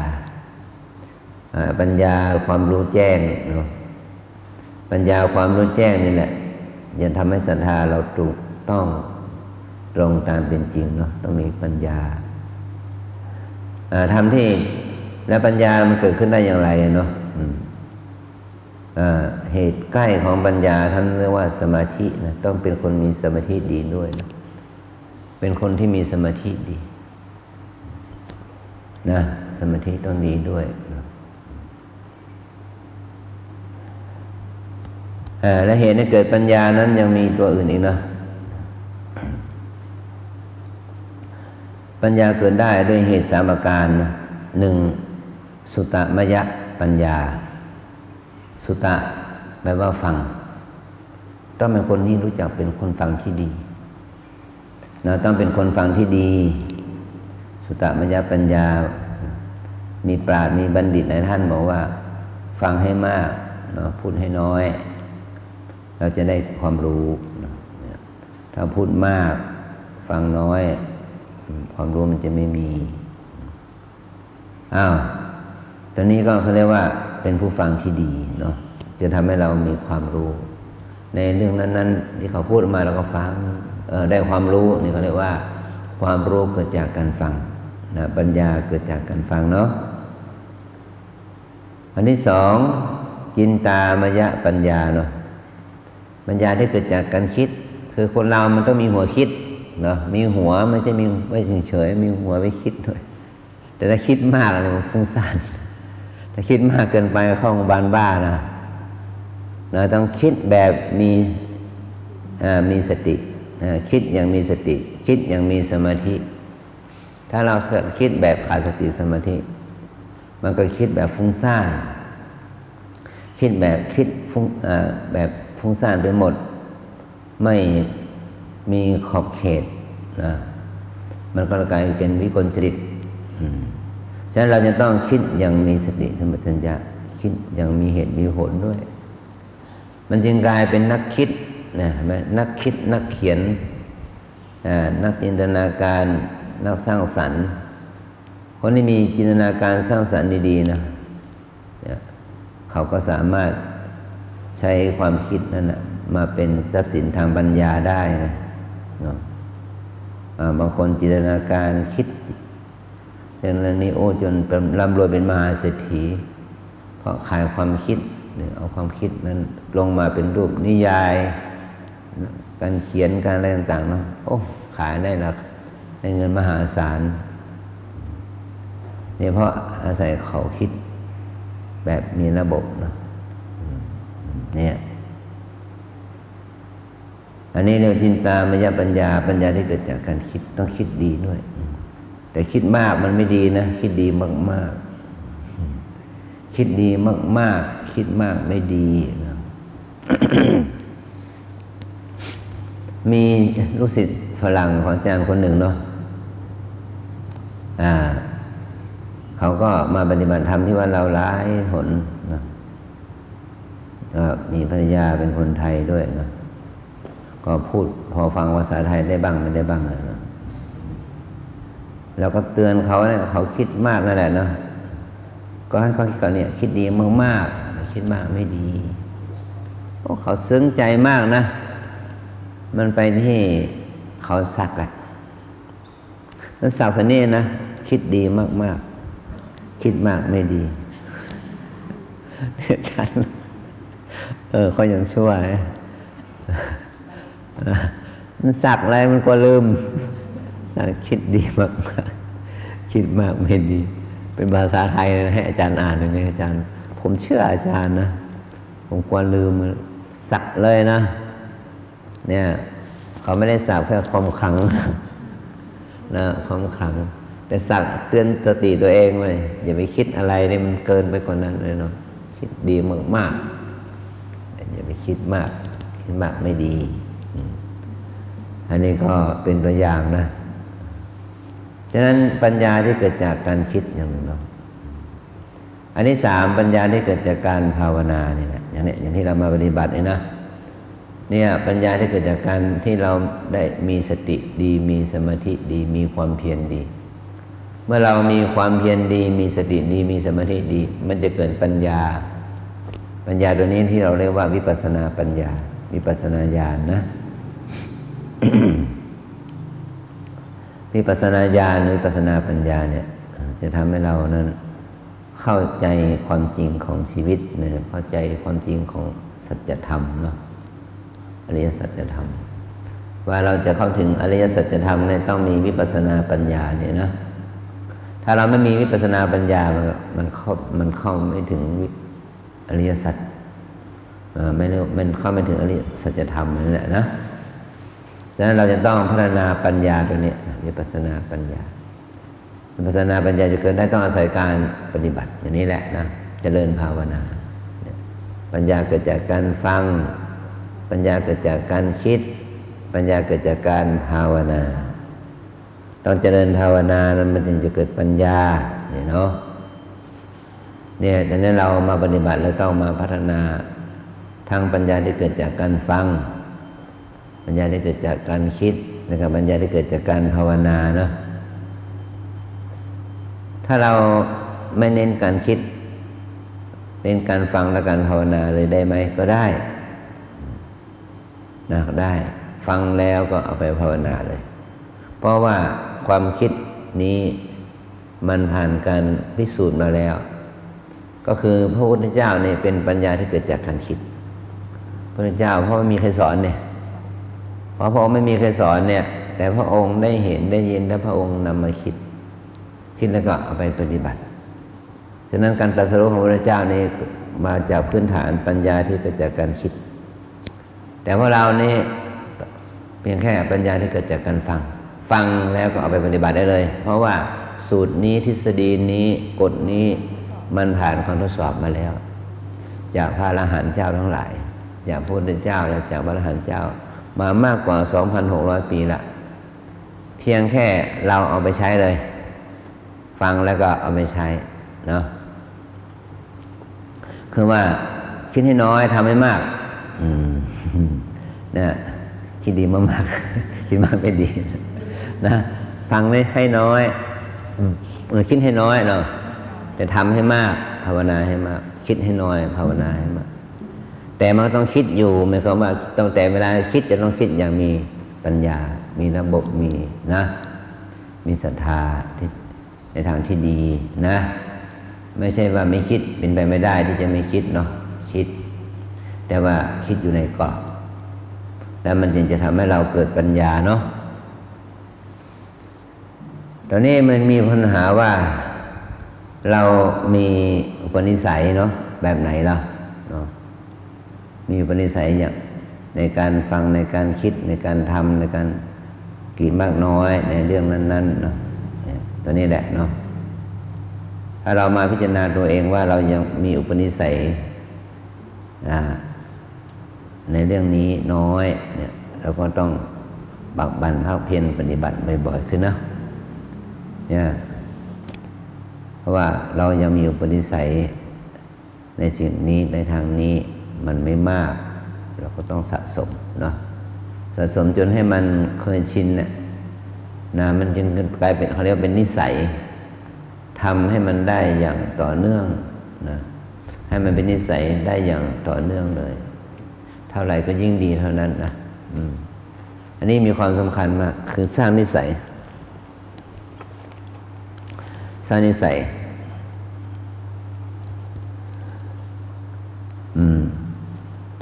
ปัญญาความรู้แจ้งเนาะปัญญาความรู้แจ้งนี่แหละจะทำให้ศรัทธาเราถูกต้องตรงตามเป็นจริงเนาะต้องมีปัญญาทำที่แล้วปัญญามันเกิดขึ้นได้อย่างไรเนาะเหตุใกล้ของปัญญาท่านเรียกว่าสมาธินะต้องเป็นคนมีสมาธิดีด้วยนะเป็นคนที่มีสมาธิดีนะสมาธิต้องดีด้วยนะและเหตุให้เกิดปัญญานั้นยังมีตัวอื่นอีกนะปัญญาเกิดได้ด้วยเหตุ3ประการนะ1สุตตมยปัญญาสุตตะแปลว่าฟังต้องเป็นคนที่รู้จักเป็นคนฟังที่ดีนะต้องเป็นคนฟังที่ดีสุตตมยปัญญามีปราชญ์มีบัณฑิตหลายท่านบอกว่าฟังให้มากนะพูดให้น้อยเราจะได้ความรู้นะถ้าพูดมากฟังน้อยความรู้มันจะไม่มีตอนนี้ก็เขาเรียกว่าเป็นผู้ฟังที่ดีเนาะจะทำให้เรามีความรู้ในเรื่องนั้นๆที่เขาพูดมาเราก็ฟังได้ความรู้นี่เขาเรียกว่าความรู้เกิดจากการฟังนะปัญญาเกิดจากการฟังเนาะอันที่2จินตามยปัญญาเนาะปัญญาที่เกิดจากการคิดคือคนเรามันต้องมีหัวคิดเนาะมีหัวไม่ใช่มีไว้เฉยๆมีหัวไว้คิดด้วยแต่ถ้าคิดมากอะไรมันฟุ้งซ่านถ้าคิดมากเกินไปเข้าโรงพยาบาลบ้านะต้องคิดแบบมีสติคิดอย่างมีสติคิดอย่างมีสมาธิถ้าเราคิดแบบขาดสติสมาธิมันก็คิดแบบฟุ้งซ่านคิดแบบแบบฟุ้งซ่านไปหมดไม่มีขอบเขตนะมันก็กลายเป็นวิกลจริตฉะนั้นเราจะต้องคิดอย่างมีสติสัมปชัญญะคิดอย่างมีเหตุมีผลด้วยมันจึงกลายเป็นนักคิดนะนักคิดนักเขียนนักจินตนาการนักสร้างสรรค์คนที่มีจินตนาการสร้างสรรค์ดีๆนะเขาก็สามารถใช้ความคิดนั้นนะมาเป็นทรัพย์สินทางปัญญาได้นะบางคนจินตนาการคิดเรื่องนี้จนร่ำรวยเป็นมหาเศรษฐีเพราะขายความคิดเอาความคิดนั้นลงมาเป็นรูปนิยายการเขียนการอะไรต่างๆเนาะขายได้แล้วได้เงินมหาศาลนี่เพราะอาศัยเขาคิดแบบมีระบบนะเนี่ยอันนี้เรียกจินตามยปัญญาปัญญาที่เกิดจากการคิดต้องคิดดีด้วยแต่คิดมากมันไม่ดีนะคิดดีมากๆคิดดีมากๆคิดมากไม่ดีนะ มีลูกศิษย์ฝรั่งของอาจารย์คนหนึ่งเนาะเขาก็มาปฏิบัติธรรมที่วัดเราหลายหนนะมีภรรยาเป็นคนไทยด้วยนะก็พูดพอฟังภาษาไทยได้บ้างไม่ได้บ้างนะแล้วก็เตือนเขาเนี่ยเขาคิดมากนั่นแหละเนาะก็ให้เขาเนี่ยคิดดีมากๆคิดมากไม่ดีเขาซึ้งใจมากนะมันไปที่เขาสักกันแล้วสักสันนี่นะคิดดีมากๆคิดมากไม่ดีอาจารย์เขายังช่วยมันสักอะไรมันก็ลืมสักคิดดีมากๆคิดมากไม่ดีเป็นภาษาไทยนะให้อาจารย์อ่านอย่างนี้อาจารย์ผมเชื่ออาจารย์นะผมกลัวลืมสักเลยนะเนี่ยเขาไม่ได้สักแค่ความขลังนะความขลัง แต่สั่งเตือนสติตัวเองไว้อย่าไปคิดอะไรเนี่ยมันเกินไปกว่านั้นเลยเนาะคิดดีมากๆอย่าไปคิดมากไม่ดีอันนี้ก็เป็นตัวอย่างนะฉะนั้นปัญญาที่เกิดจากการคิดอย่างหนึ่งเนาะอันที่3ปัญญาที่เกิดจากการภาวนานี่แหละอย่างที่เรามาปฏิบัติเนี่ยปัญญาที่เกิดจากการที่เราได้มีสติดีมีสมาธิดีมีความเพียรดี เมื่อเรามีความเพียรดีมีสติดีมีสมาธิดีมันจะเกิดปัญญาตัวนี้ที่เราเรียกว่าวิปัสสนาปัญญาวิปัสสนาญาณนะ วิปัสสนาญาณหรือวิปัสสนาปัญญาเนี่ยจะทำให้เรานั้นเข้าใจความจริงของชีวิตเนี่ยเข้าใจความจริงของสัจธรรมเนาะอริยสัจธรรมว่าเราจะเข้าถึงอริยสัจธรรมเนี่ยต้องมีวิปัสสนาปัญญาเนี่ยนะถ้าเราไม่มีวิปัสสนาปัญญามันเข้าไม่ถึงอริยสัจมันเข้าไม่ถึงอริยสัจธรรมนั่นแหละนะฉะนั้นเราจะต้องพัฒนาปัญญาตัวนี้วิปัสสนาปัญญาวิปัสสนาปัญญาจะเกิดได้ต้องอาศัยการปฏิบัติอย่างนี้แหละนะเจริญภาวนาปัญญาเกิดจากการฟังปัญญาเกิดจากการคิดปัญญาเกิดจากการภาวนาตอนเจริญภาวนานั้นมันจึงจะเกิดปัญญาเนี่ยเนาะเนี่ยดังนั้นเรามาปฏิบัติแล้วต้องมาพัฒนาทั้งปัญญาที่เกิดจากการฟังปัญญาที่เกิดจากการคิดนะครับปัญญาที่เกิดจากการภาวนาเนาะถ้าเราไม่เน้นการคิดเน้นการฟังและการภาวนาเลยได้ไหมก็ได้นะได้ฟังแล้วก็เอาไปภาวนาเลยเพราะว่าความคิดนี้มันผ่านการพิสูจน์มาแล้วก็คือพระพุทธเจ้าเนี่ยเป็นปัญญาที่เกิดจากการคิดพระพุทธเจ้าเพราะไม่มีใครสอนเนี่ยเพราะพระองค์ไม่มีใครสอนเนี่ยแต่พระองค์ได้เห็นได้ยินแล้วพระองค์นำมาคิดแล้วก็เอาไปปฏิบัติฉะนั้นการตรัสรู้ของพระพุทธเจ้านี่มาจากพื้นฐานปัญญาที่เกิดจากการคิดแต่พวกเรานี่เพียงแค่ปัญญาที่เกิดจากการฟังแล้วก็เอาไปปฏิบัติได้เลยเพราะว่าสูตรนี้ทฤษฎีนี้กฎนี้มันผ่านการทดสอบมาแล้วจากพระอรหันต์เจ้าทั้งหลายจากพระพุทธเจ้าและจากพระอรหันต์เจ้ามามากกว่า 2,600 ปีละเพียงแค่เราเอาไปใช้เลยฟังแล้วก็เอาไปใช้เนาะคือว่าคิดให้น้อยทำให้มากนะคิดดีมากๆคิดมากไม่ดีนะฟังให้น้อยคิดให้น้อยเนาะแต่ทำให้มากภาวนาให้มากคิดให้น้อยภาวนาให้มากแต่มันต้องคิดอยู่หมายความว่าต้องแต่เวลาคิดจะต้องคิดอย่างมีปัญญามีระบบมีนะมีศรัทธาในทางที่ดีนะไม่ใช่ว่าไม่คิดเป็นไปไม่ได้ที่จะไม่คิดเนาะคิดแต่ว่าคิดอยู่ในกรอบแล้วมันจึงจะทำให้เราเกิดปัญญาเนาะตอนนี้มันมีปัญหาว่าเรามีอุปนิสัยเนาะแบบไหนล่ะเนาะมีอุปนิสัยอย่างในการฟังในการคิดในการทำในการกี่มากน้อยในเรื่องนั้นๆเนาะตัวนี้แหละเนาะถ้าเรามาพิจารณาตัวเองว่าเรายังมีอุปนิสัยในเรื่องนี้น้อยเนี่ยเราก็ต้องบักบั่นภาคเพียรปฏิบัติบ่อยๆขึ้นนะเนี่ยเพราะว่าเรายังมีอุปนิสัยในสิ่งนี้ในทางนี้มันไม่มากเราก็ต้องสะสมเนาะสะสมจนให้มันเคยชินเนี่ยนะมันจึงกลายเป็นเขาเรียกเป็นนิสัยทำให้มันได้อย่างต่อเนื่องนะให้มันเป็นนิสัยได้อย่างต่อเนื่องเลยเท่าไหร่ก็ยิ่งดีเท่านั้นนะอันนี้มีความสำคัญมากคือสร้างนิสัย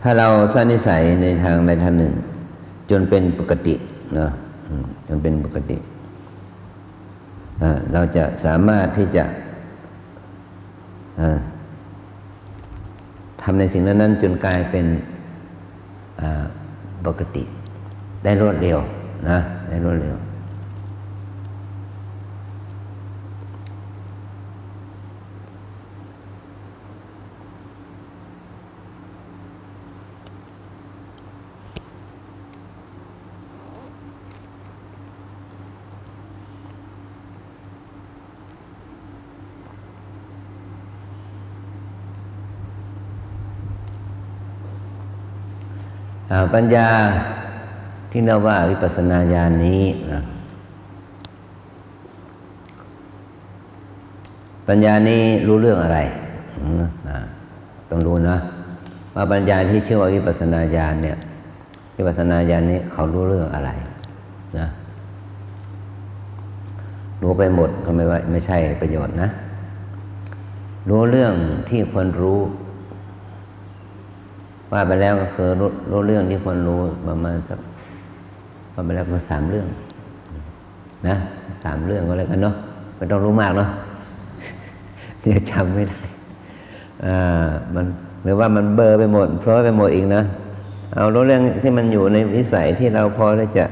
ถ้าเราสร้างนิสัยในทางใดทางหนึ่งจนเป็นปกติเนาะจนเป็นปกติเราจะสามารถที่จะทำในสิ่งนั้นจนกลายเป็นปกติได้รวดเร็วนะได้รวดเร็ว ปัญญาที่เรียกว่าวิปัสสนาญาณนี้นะปัญญานี้รู้เรื่องอะไรต้องรู้นะว่าปัญญาที่ชื่อว่าวิปัสสนาญาณเนี่ยวิปัสสนาญาณนี้เขารู้เรื่องอะไรนะรู้ไปหมดก็ไม่ใช่ประโยชน์นะรู้เรื่องที่ควรรู้ว่าไปแล้วก็คือรู้เรื่องที่ควรรู้ประมาณสักว่าไปแล้วก็3 เรื่องนะ3 เรื่องก็แล้วกันเนาะไม่ต้องรู้มากเนาะเดี๋ยวจำไม่ได้มันหรือว่ามันเบลอไปหมดเพราะไปหมดอีกนะเอารู้เรื่องที่มันอยู่ในวิสัยที่เราพอจะ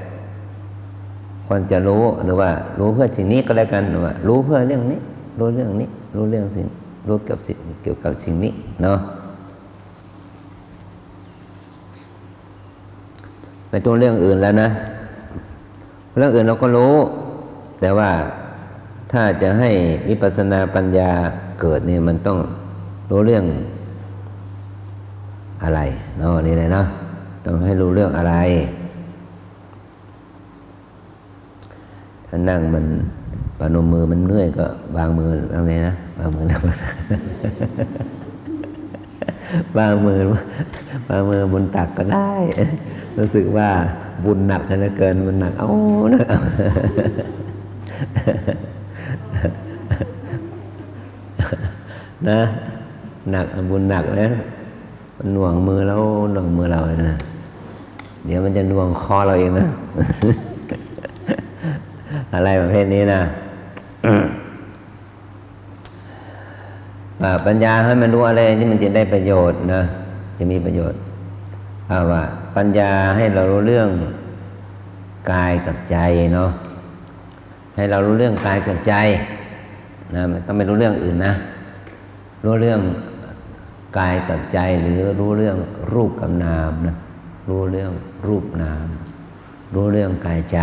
ควรจะรู้หรือว่ารู้เพื่อสิ่งนี้ก็แล้วกันหรือว่ารู้เพื่อเรื่องนี้รู้เรื่องนี้รู้เรื่องสิ่งรู้เกี่ยวกับสิ่งนี้เนาะในตัวเรื่องอื่นแล้วนะเรื่องอื่นเราก็รู้แต่ว่าถ้าจะให้วิปัสสนาปัญญาเกิดเนี่ยมันต้องรู้เรื่องอะไรเนาะนี่เลยเนาะต้องให้รู้เรื่องอะไรถ้านั่งมันปนมมือมันเหนื่อยก็วางมืออะไรนะวางมือนะวางมือบนตักก็ได้รู้สึกว่าบุญหนักซะเหลือเกินมันหนักนะนะหนักบุญหนักนะมันหน่วงมือแล้วหน่วงมือเราเลยนะเดี๋ยวมันจะหน่วงคอเราเองนะอะไรประเภทนี้นะปัญญาให้มันรู้อะไรที่มันจะได้ประโยชน์นะจะมีประโยชน์ว่าปัญญาให้เรารู้เรื่องกายกับใจเนาะให้เรารู้เรื่องกายกับใจนะไม่ต้องไปรู้เรื่องอื่นนะรู้เรื่องกายกับใจหรือรู้เรื่องรูปกับนามนะรู้เรื่องรูปนามรู้เรื่องกายใจ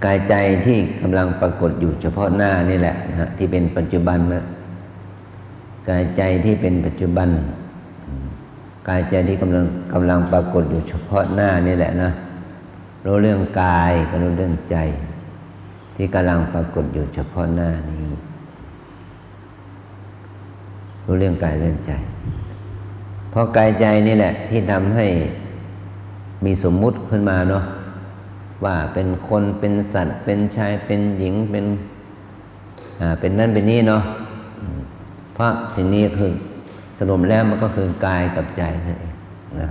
กายใจที่กำลังปรากฏอยู่เฉพาะหน้านี่แหละนะที่เป็นปัจจุบันนะกายใจที่เป็นปัจจุบันกายใจที่กำลังปรากฏอยู่เฉพาะหน้านี่แหละนะรู้เรื่องกายก็รู้เรื่องใจที่กำลังปรากฏอยู่เฉพาะหน้านี้รู้เรื่องกายเรื่องใจเพราะกายใจนี่แหละที่ทำให้มีสมมุติขึ้นมาเนาะว่าเป็นคนเป็นสัตว์เป็นชายเป็นหญิงเป็นนั่นเป็นนี่เนาะเพราะสิ่งนี้คือสรุปแล้วมันก็คือกายกับใจนั่นเองนะ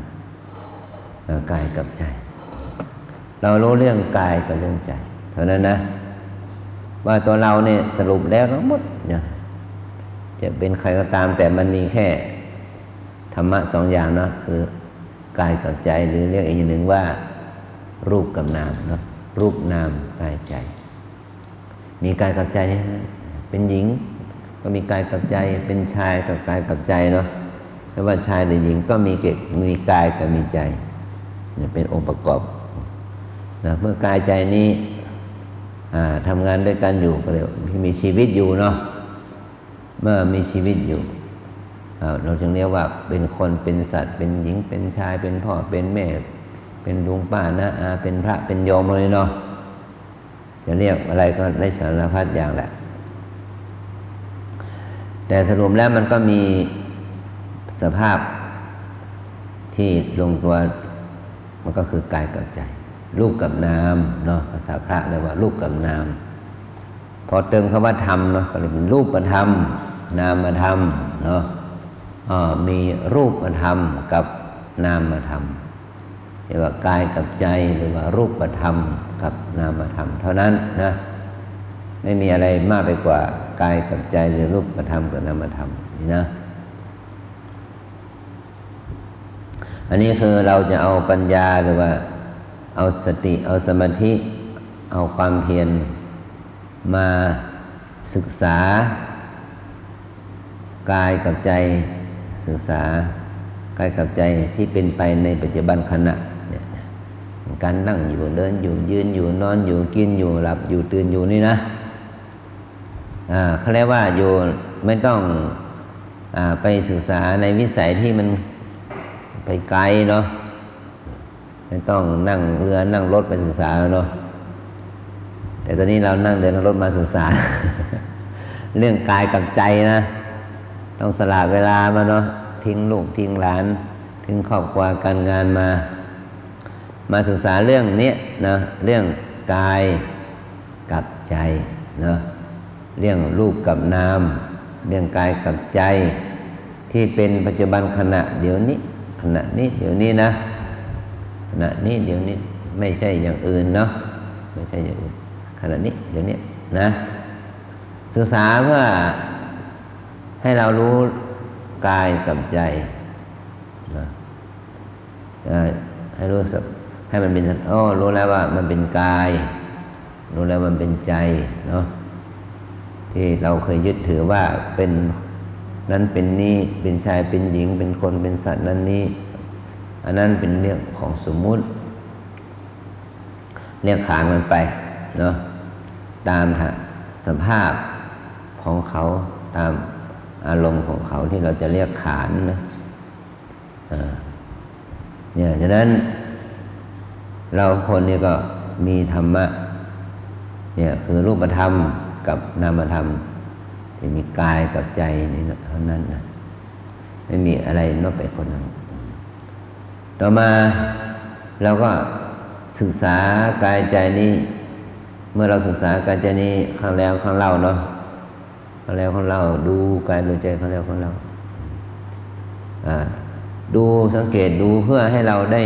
กายกับใจเรารู้เรื่องกายกับเรื่องใจเท่านั้นนะว่าตัวเราเนี่ยสรุปแล้วทั้งหมดเนี่ยจะเป็นใครก็ตามแต่มันมีแค่ธรรมะ2 อย่างเนาะคือกายกับใจหรือเรียกอีกอย่างหนึ่งว่ารูปกับนามเนาะรูปนามกายใจมีกายกับใจเป็นหญิงก็มีกายกับใจเป็นชายกับกายกับใจเนาะไม่ว่าชายหรือหญิงก็มีกายกับมีใจเนี่ยเป็นองค์ประกอบนะเมื่อกายใจนี้ทำงานด้วยกันอยู่ก็เรียกมีชีวิตอยู่เนาะเมื่อมีชีวิตอยู่เราจึงเรียกว่าเป็นคนเป็นสัตว์เป็นหญิงเป็นชายเป็นพ่อเป็นแม่เป็นลุงป้าน้าอาเป็นพระเป็นโยมเลยเนาะจะเรียกอะไรก็ได้สารพัดอย่างแหละแต่สรุปแล้วมันก็มีสภาพที่ลงตัวมันก็คือกายกับใจรูปกับนามเนาะภาษาพระเรียกว่ารูปกับนามพอเติมคำว่าธรรมเนาะก็เลยเป็นรูปธรรมนามธรรมเนาะมีรูปธรรมกับนามธรรมเรียกว่ากายกับใจหรือว่ารูปธรรมกับนามธรรมเท่านั้นนะไม่มีอะไรมากไปกว่ากายกับใจหรือรูปธรรมกับนามธรรมนี่นะอันนี้คือเราจะเอาปัญญาหรือว่าเอาสติเอาสมาธิเอาความเพียรมาศึกษากายกับใจศึกษากายกับใจที่เป็นไปในปัจจุบันขณะเนี่ยการนั่งอยู่เดินอยู่ยืนอยู่นอนอยู่กินอยู่หลับอยู่ตื่นอยู่นี่นะเขาเรียกว่าอยู่ไม่ต้อง ไปศึกษาในวิสัยที่มันไปไกลเนาะไม่ต้องนั่งเรือนั่งรถไปศึกษาเนาะแต่ตอนนี้เรานั่งเรือนั่งรถมาศึกษา เรื่องกายกับใจนะต้องสละเวลามาเนาะทิ้งลูกทิ้งหลานทิ้งครอบครัวการงานมาศึกษาเรื่องนี้นะเรื่องกายกับใจเนาะเรื่องรูปกับนามเรื่องกายกับใจที่เป็นปัจจุบันขณะเดี๋ยวนี้ขณะนี้เดี๋ยวนี้นะขณะนี้เดี๋ยวนี้ไม่ใช่อย่างอื่นเนาะไม่ใช่อย่างอื่นขณะนี้เดี๋ยวนี้นะศึกษาเพื่อให้เรารู้กายกับใจนะให้รู้สึกให้มันเป็นรู้แล้วว่ามันเป็นกายรู้แล้วมันเป็นใจเนาะที่เราเคยยึดถือว่าเป็นนั้นเป็นนี้เป็นชายเป็นหญิงเป็นคนเป็นสัตว์นั้นนี้อันนั้นเป็นเรื่องของสมมุติเรียกขานมันไปเนาะตามสภาพของเขาตามอารมณ์ของเขาที่เราจะเรียกขานนะเนี่ยฉะนั้นเราคนนี้ก็มีธรรมะเนี่ยคือรูปธรรมกับนามธรรมที่มีกายกับใจนี่เท่านั้นนะไม่มีอะไรนอกไปคนนั้นต่อมาเราก็ศึกษากายใจนี้เมื่อเราศึกษากายใจนี้ข้างแล้วข้างเล่าเนาะข้างแล้วข้างเล่าดูกายดูใจข้างแล้วข้างเล่าดูสังเกตดูเพื่อให้เราได้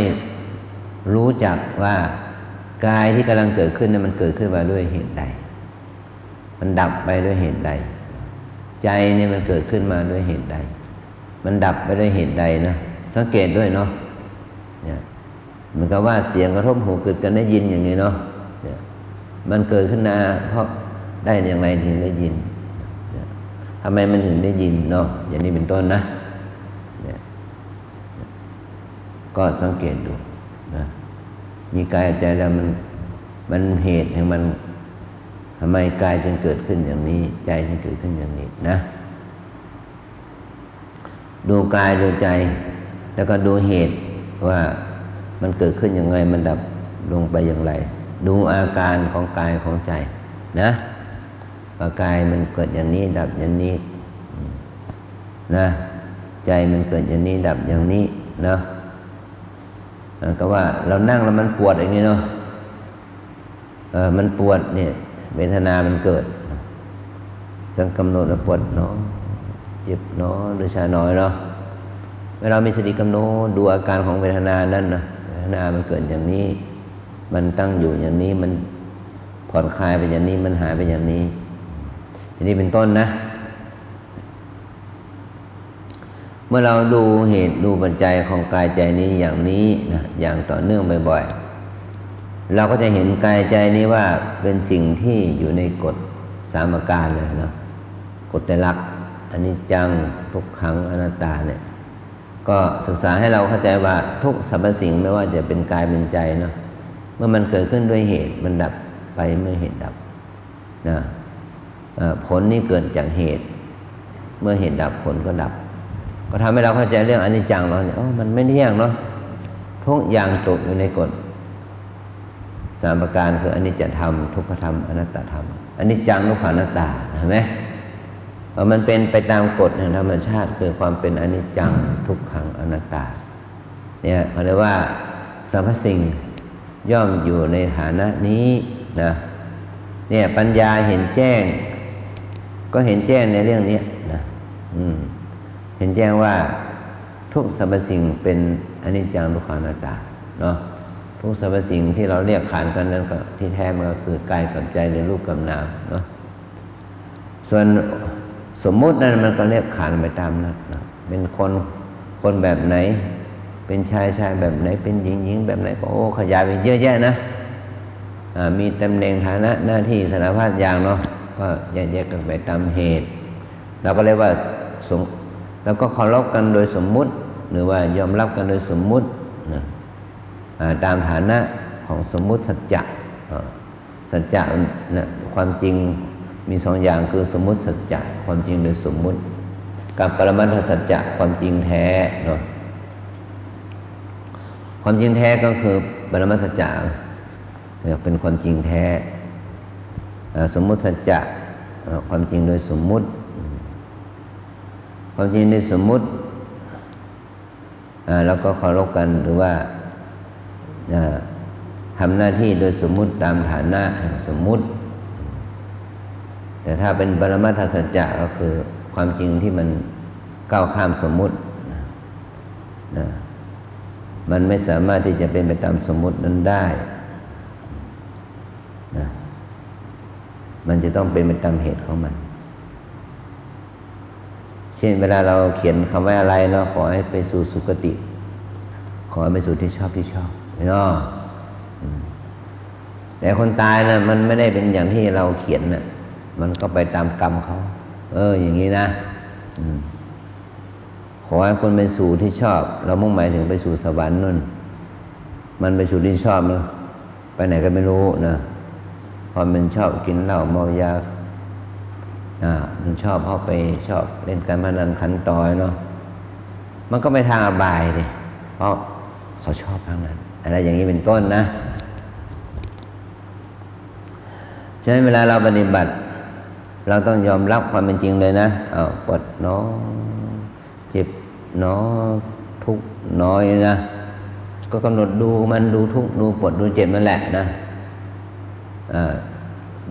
รู้จักว่ากายที่กำลังเกิดขึ้นนั้นมันเกิดขึ้นมาด้วยเหตุใดมันดับไปด้วยเหตุใดใจนี่มันเกิดขึ้นมาด้วยเหตุใดมันดับไปด้วยเหตุใดนะสังเกตด้วยเนาะเนี่ยเหมือนกับว่าเสียงกระทบหูเกิดกันได้ยินอย่างนี้เนาะเนี่ยมันเกิดขึ้นมาเพราะได้อย่างไรถึงได้ยินทำไมมันถึงได้ยินเนาะอย่างนี้เป็นต้นนะเนี่ยก็สังเกตดูนะมีกายใจแล้วมันเหตุของมันทำไมกายจึงเกิดขึ้นอย่างนี้ใจจึงเกิดขึ้นอย่างนี้นะดูกายดูใจแล้วก็ดูเหตุว่ามันเกิดขึ้นอย่างไรมันดับลงไปอย่างไรดูอาการของกายของใจนะว่ากายมันเกิดอย่างนี้ดับอย่างนี้นะใจมันเกิดอย่างนี้ดับอย่างนี้นะก็ว่าเรานั่งแล้วมันปวดอย่างนี้เนาะมันปวดเนี่ยเวทนามันเกิดสังกำหนดแล้วปวดเนาะเจ็บเนาะหรือชาน้อยเนาะเวลามีสติกำหนดดูอาการของเวทนานั้นนะเวทนามันเกิดอย่างนี้มันตั้งอยู่อย่างนี้มันผ่อนคลายไปอย่างนี้มันหายไปอย่างนี้อันนี้เป็นต้นนะเมื่อเราดูเหตุดูปัจจัยของกายใจนี้อย่างนี้นะอย่างต่อเนื่องบ่อยๆเราก็จะเห็นกายใจนี้ว่าเป็นสิ่งที่อยู่ในกฎสามประการเลยนะกฎไตรลักษณ์อนิจจังทุกขังอนัตตาเนี่ยก็ศึกษาให้เราเข้าใจว่าทุกสรรพสิ่งไม่ว่าจะเป็นกายเป็นใจเนาะเมื่อมันเกิดขึ้นด้วยเหตุมันดับไปเมื่อเหตุดับนะผลนี้เกิดจากเหตุเมื่อเหตุดับผลก็ดับก็ทำให้เราเข้าใจเรื่องอนิจจังเราเนี่ยมันไม่เที่ยงเนาะทุกอย่างตกอยู่ในกฎสามประการคืออนิจจธรรมทุกขธรรมอนัตตธรรมอนิจจังทุกขังอนัตตาเห็นไหมมันเป็นไปตามกฎแห่งธรรมชาติคือความเป็นอนิจจังทุกขังอนัตตาเนี่ยเขาเรียกว่าสรรพสิ่งย่อมอยู่ในฐานะนี้นะเนี่ยปัญญาเห็นแจ้งก็เห็นแจ้งในเรื่องนี้นะเห็นแจ้งว่าทุกสรรพสิ่งเป็นอนิจจังทุกขังอนัตตาเนาะทุกสรรพสิ่งที่เราเรียกขานกันนั้นก็ที่แท้มันก็คือกายกับใจหรือรูปกับนามเนาะส่วนสมมุตินั้นมันก็เรียกขานไปตามนั้นนะเป็นคนแบบไหนเป็นชายแบบไหนเป็นหญิงแบบไหนก็ขยายไปเยอะแยะนะมีตำแหน่งฐานะหน้าที่สารพัดอย่างเนาะก็แยกกันไปตามเหตุเราก็เรียกว่าแล้วก็เคารพกันโดยสมมุติหรือว่ายอมรับกันโดยสมมุตินะตามฐานะของสมมุติสัจจะสัจจะนะความจริงมีสองอย่างคือสมมุติสัจจะความจริงโดยสมมุติ กับปรมัตถสัจจะความจริงแท้เนาะความจริงแท้ก็คือปรมัตถสัจจะเป็นความจริงแท้สมมุติสัจจะความจริงโดยสมมุติความจริงในสมมุติแล้วก็เคารพกันหรือว่าทำหน้าที่โดยสมมุติตามฐานะแห่งสมมุติแต่ถ้าเป็นปรมัตถสัจจะก็คือความจริงที่มันก้าวข้ามสมมุติมันไม่สามารถที่จะเป็นไปตามสมมุตินั้นได้มันจะต้องเป็นไปตามเหตุของมันเช่นเวลาเราเขียนคำว่าอะไรเนาะขอให้ไปสู่สุคติขอให้ไปสู่ที่ชอบเนาะแต่คนตายนะมันไม่ได้เป็นอย่างที่เราเขียนนะมันก็ไปตามกรรมเขาอย่างนี้นะขอให้คนไปสู่ที่ชอบเรามุ่งหมายถึงไปสู่สวรรค์นู่นมันไปสู่ที่ชอบนะไปไหนก็ไม่รู้นะพอมันชอบกินเหล้าเมายามันชอบเพราะไปชอบเล่นการพนันขันต่อยเนาะมันก็ไปทางอบายเลยเพราะเขาชอบทางนั้นอะไรอย่างนี้เป็นต้นนะฉะนั้นเวลาเราปฏิบัติเราต้องยอมรับความเป็นจริงเลยนะปวดเนาะเจ็บเนาะทุกข์น้อยนะก็กำหนดดูมันดูทุกข์ดูปวดดูเจ็บนั่นแหละนะ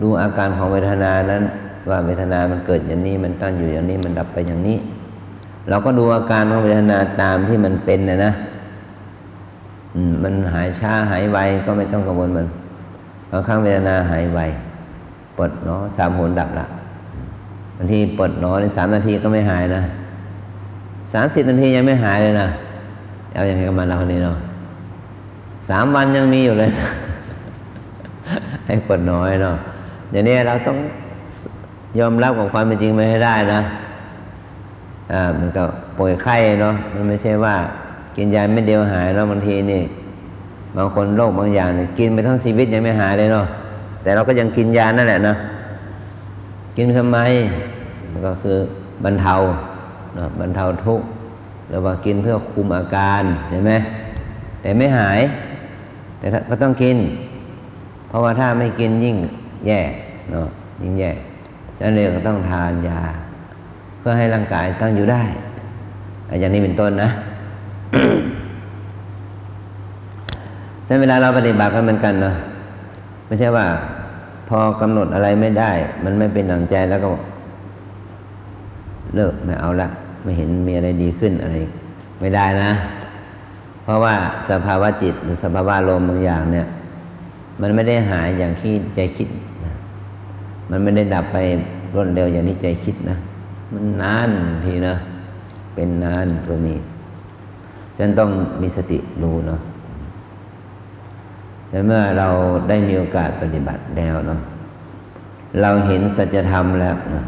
ดูอาการของเวทนานั้นว่าเวทนามันเกิดอย่างนี้มันตั้งอยู่อย่างนี้มันดับไปอย่างนี้เราก็ดูอาการของเวทนาตามที่มันเป็นนะมันหายช้าหายไวก็ไม่ต้องกังวลมันบางครั้งเวทนาหายไวปวดเนาะ3 หนดับละบางทีปวดเนาะใน3 นาทีก็ไม่หายนะ30 นาทียังไม่หายเลยนะเอาอย่างไรกับมันเราคนนี้เนาะ3 วันยังมีอยู่เลย ให้ปวดน้อยเนาะอย่างนี้เราต้องยอมรับกับความเป็นจริงไปให้ได้นะมันก็ป่วยไข้เนาะมันไม่ใช่ว่ากินยาไม่เดียวหายเนาะบางทีนี่บางคนโรคบางอย่างเนี่ยกินไปทั้งชีวิตยังไม่หายเลยเนาะแต่เราก็ยังกินยานั่นแหละนะกินทำไมมันก็คือบรรเทาเนาะบรรเทาทุกข์หรือว่ากินเพื่อคุมอาการเห็นไหมแต่ไม่หายแต่ก็ต้องกินเพราะว่าถ้าไม่กินยิ่งแย่เนาะยิ่งแย่ฉะนั้นเราก็ต้องทานยาเพื่อให้ร่างกายตั้งอยู่ได้อย่างนี้เป็นต้นนะ ฉะนั้นเวลาเราปฏิบัติก็เหมือนกันเนาะไม่ใช่ว่าพอกำหนดอะไรไม่ได้มันไม่เป็นดั่งใจแล้วก็เลิกไม่เอาละไม่เห็นมีอะไรดีขึ้นอะไรไม่ได้นะเพราะว่าสภาวะจิตหรือสภาวะอารมณ์บางอย่างเนี่ยมันไม่ได้หายอย่างที่ใจคิดนะมันไม่ได้ดับไปรวดเร็วอย่างที่ใจคิดนะมันนานทีนะเป็นนานก็มีฉะนั้นต้องมีสติรู้เนาะแต่เมื่อเราได้มีโอกาสปฏิบัติแล้วเนาะเราเห็นสัจธรรมแล้วนะ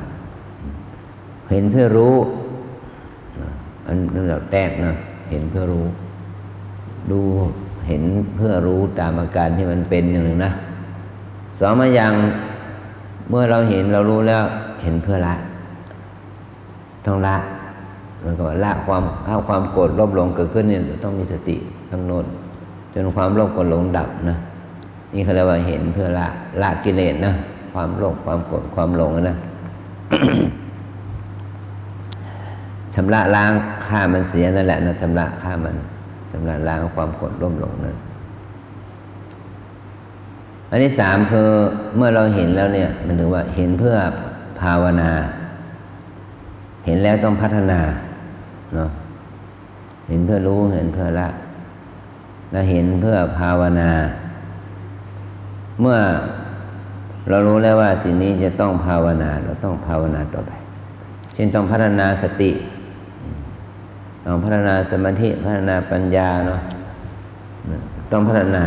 เห็นเพื่อรู้อันนั้นเราแตกนะเห็นเพื่อรู้ดูเห็นเพื่อรู้ตามอาการที่มันเป็นอย่างหนึ่งนะ2 มาอย่างเมื่อเราเห็นเรารู้แล้วเห็นเพื่อละต้องละมันก็ละความโกรธโลภหลงเกิดขึ้นเนี่ยต้องมีสติกำหนดจนความโลภโกรธหลงดับนะนี่เขาเรียกว่าเห็นเพื่อละกิเลสนะความโลภความโกรธความหลงนะ ชำระล้างฆ่ามันเสียนั่นแหละนะชำระฆ่ามันชำระล้างความโกรธโลภหลงนั้นอันที่3คือเมื่อเราเห็นแล้วเนี่ยมันถือว่าเห็นเพื่อภาวนาเห็นแล้วต้องพัฒนาเนาะเห็นเพื่อรู้เห็นเพื่อละและเห็นเพื่อภาวนาเมื่อเรารู้แล้วว่าสิ่งนี้จะต้องภาวนาเราต้องภาวนาต่อไปเช่นต้องพัฒนาสติต้องพัฒนาสมาธิพัฒนาปัญญาเนาะต้องพัฒนา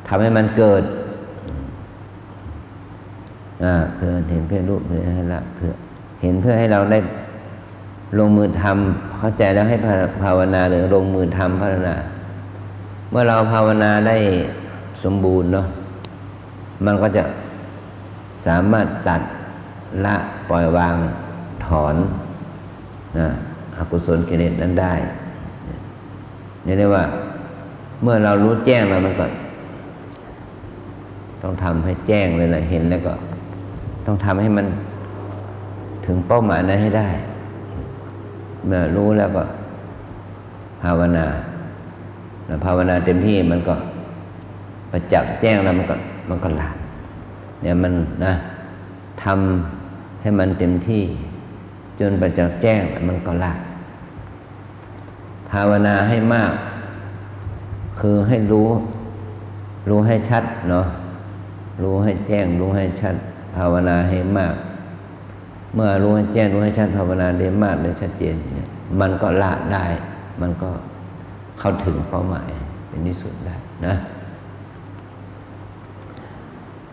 ทำให้มันเกิดเพื่อเห็นเพื่อรู้เพื่อให้ละเพื่อเห็นเพื่อให้เราได้ลงมือทำเข้าใจแล้วให้ภาวนาหรือลงมือทำพัฒนาเมื่อเราภาวนาได้สมบูรณ์เนาะมันก็จะสามารถตัดละปล่อยวางถอน นะอกุศลกิเลสนั้นได้นี่เรียกว่าเมื่อเรารู้แจ้งแล้วมันก็ต้องทำให้แจ้งเลยนะเห็นแล้วก็ต้องทำให้มันถึงเป้าหมายนั้นให้ได้เมื่อรู้แล้วก็ภาวนาภาวนาเต็มที่มันก็ประจักษ์แจ้งแล้วมันก็ละเนี่ยมันนะทำให้มันเต็มที่จนประจักษ์แจ้งมันก็ละภาวนาให้มากคือให้รู้ให้ชัดเนาะรู้ให้แจ้งรู้ให้ชัดภาวนาให้มากเมื่อรู้ให้แจ้งรู้ให้ชัดภาวนาได้มากได้ชัดเจนเนี่ยมันก็ละได้มันก็เข้าถึงเป้าหมายเป็นที่สุดได้นะ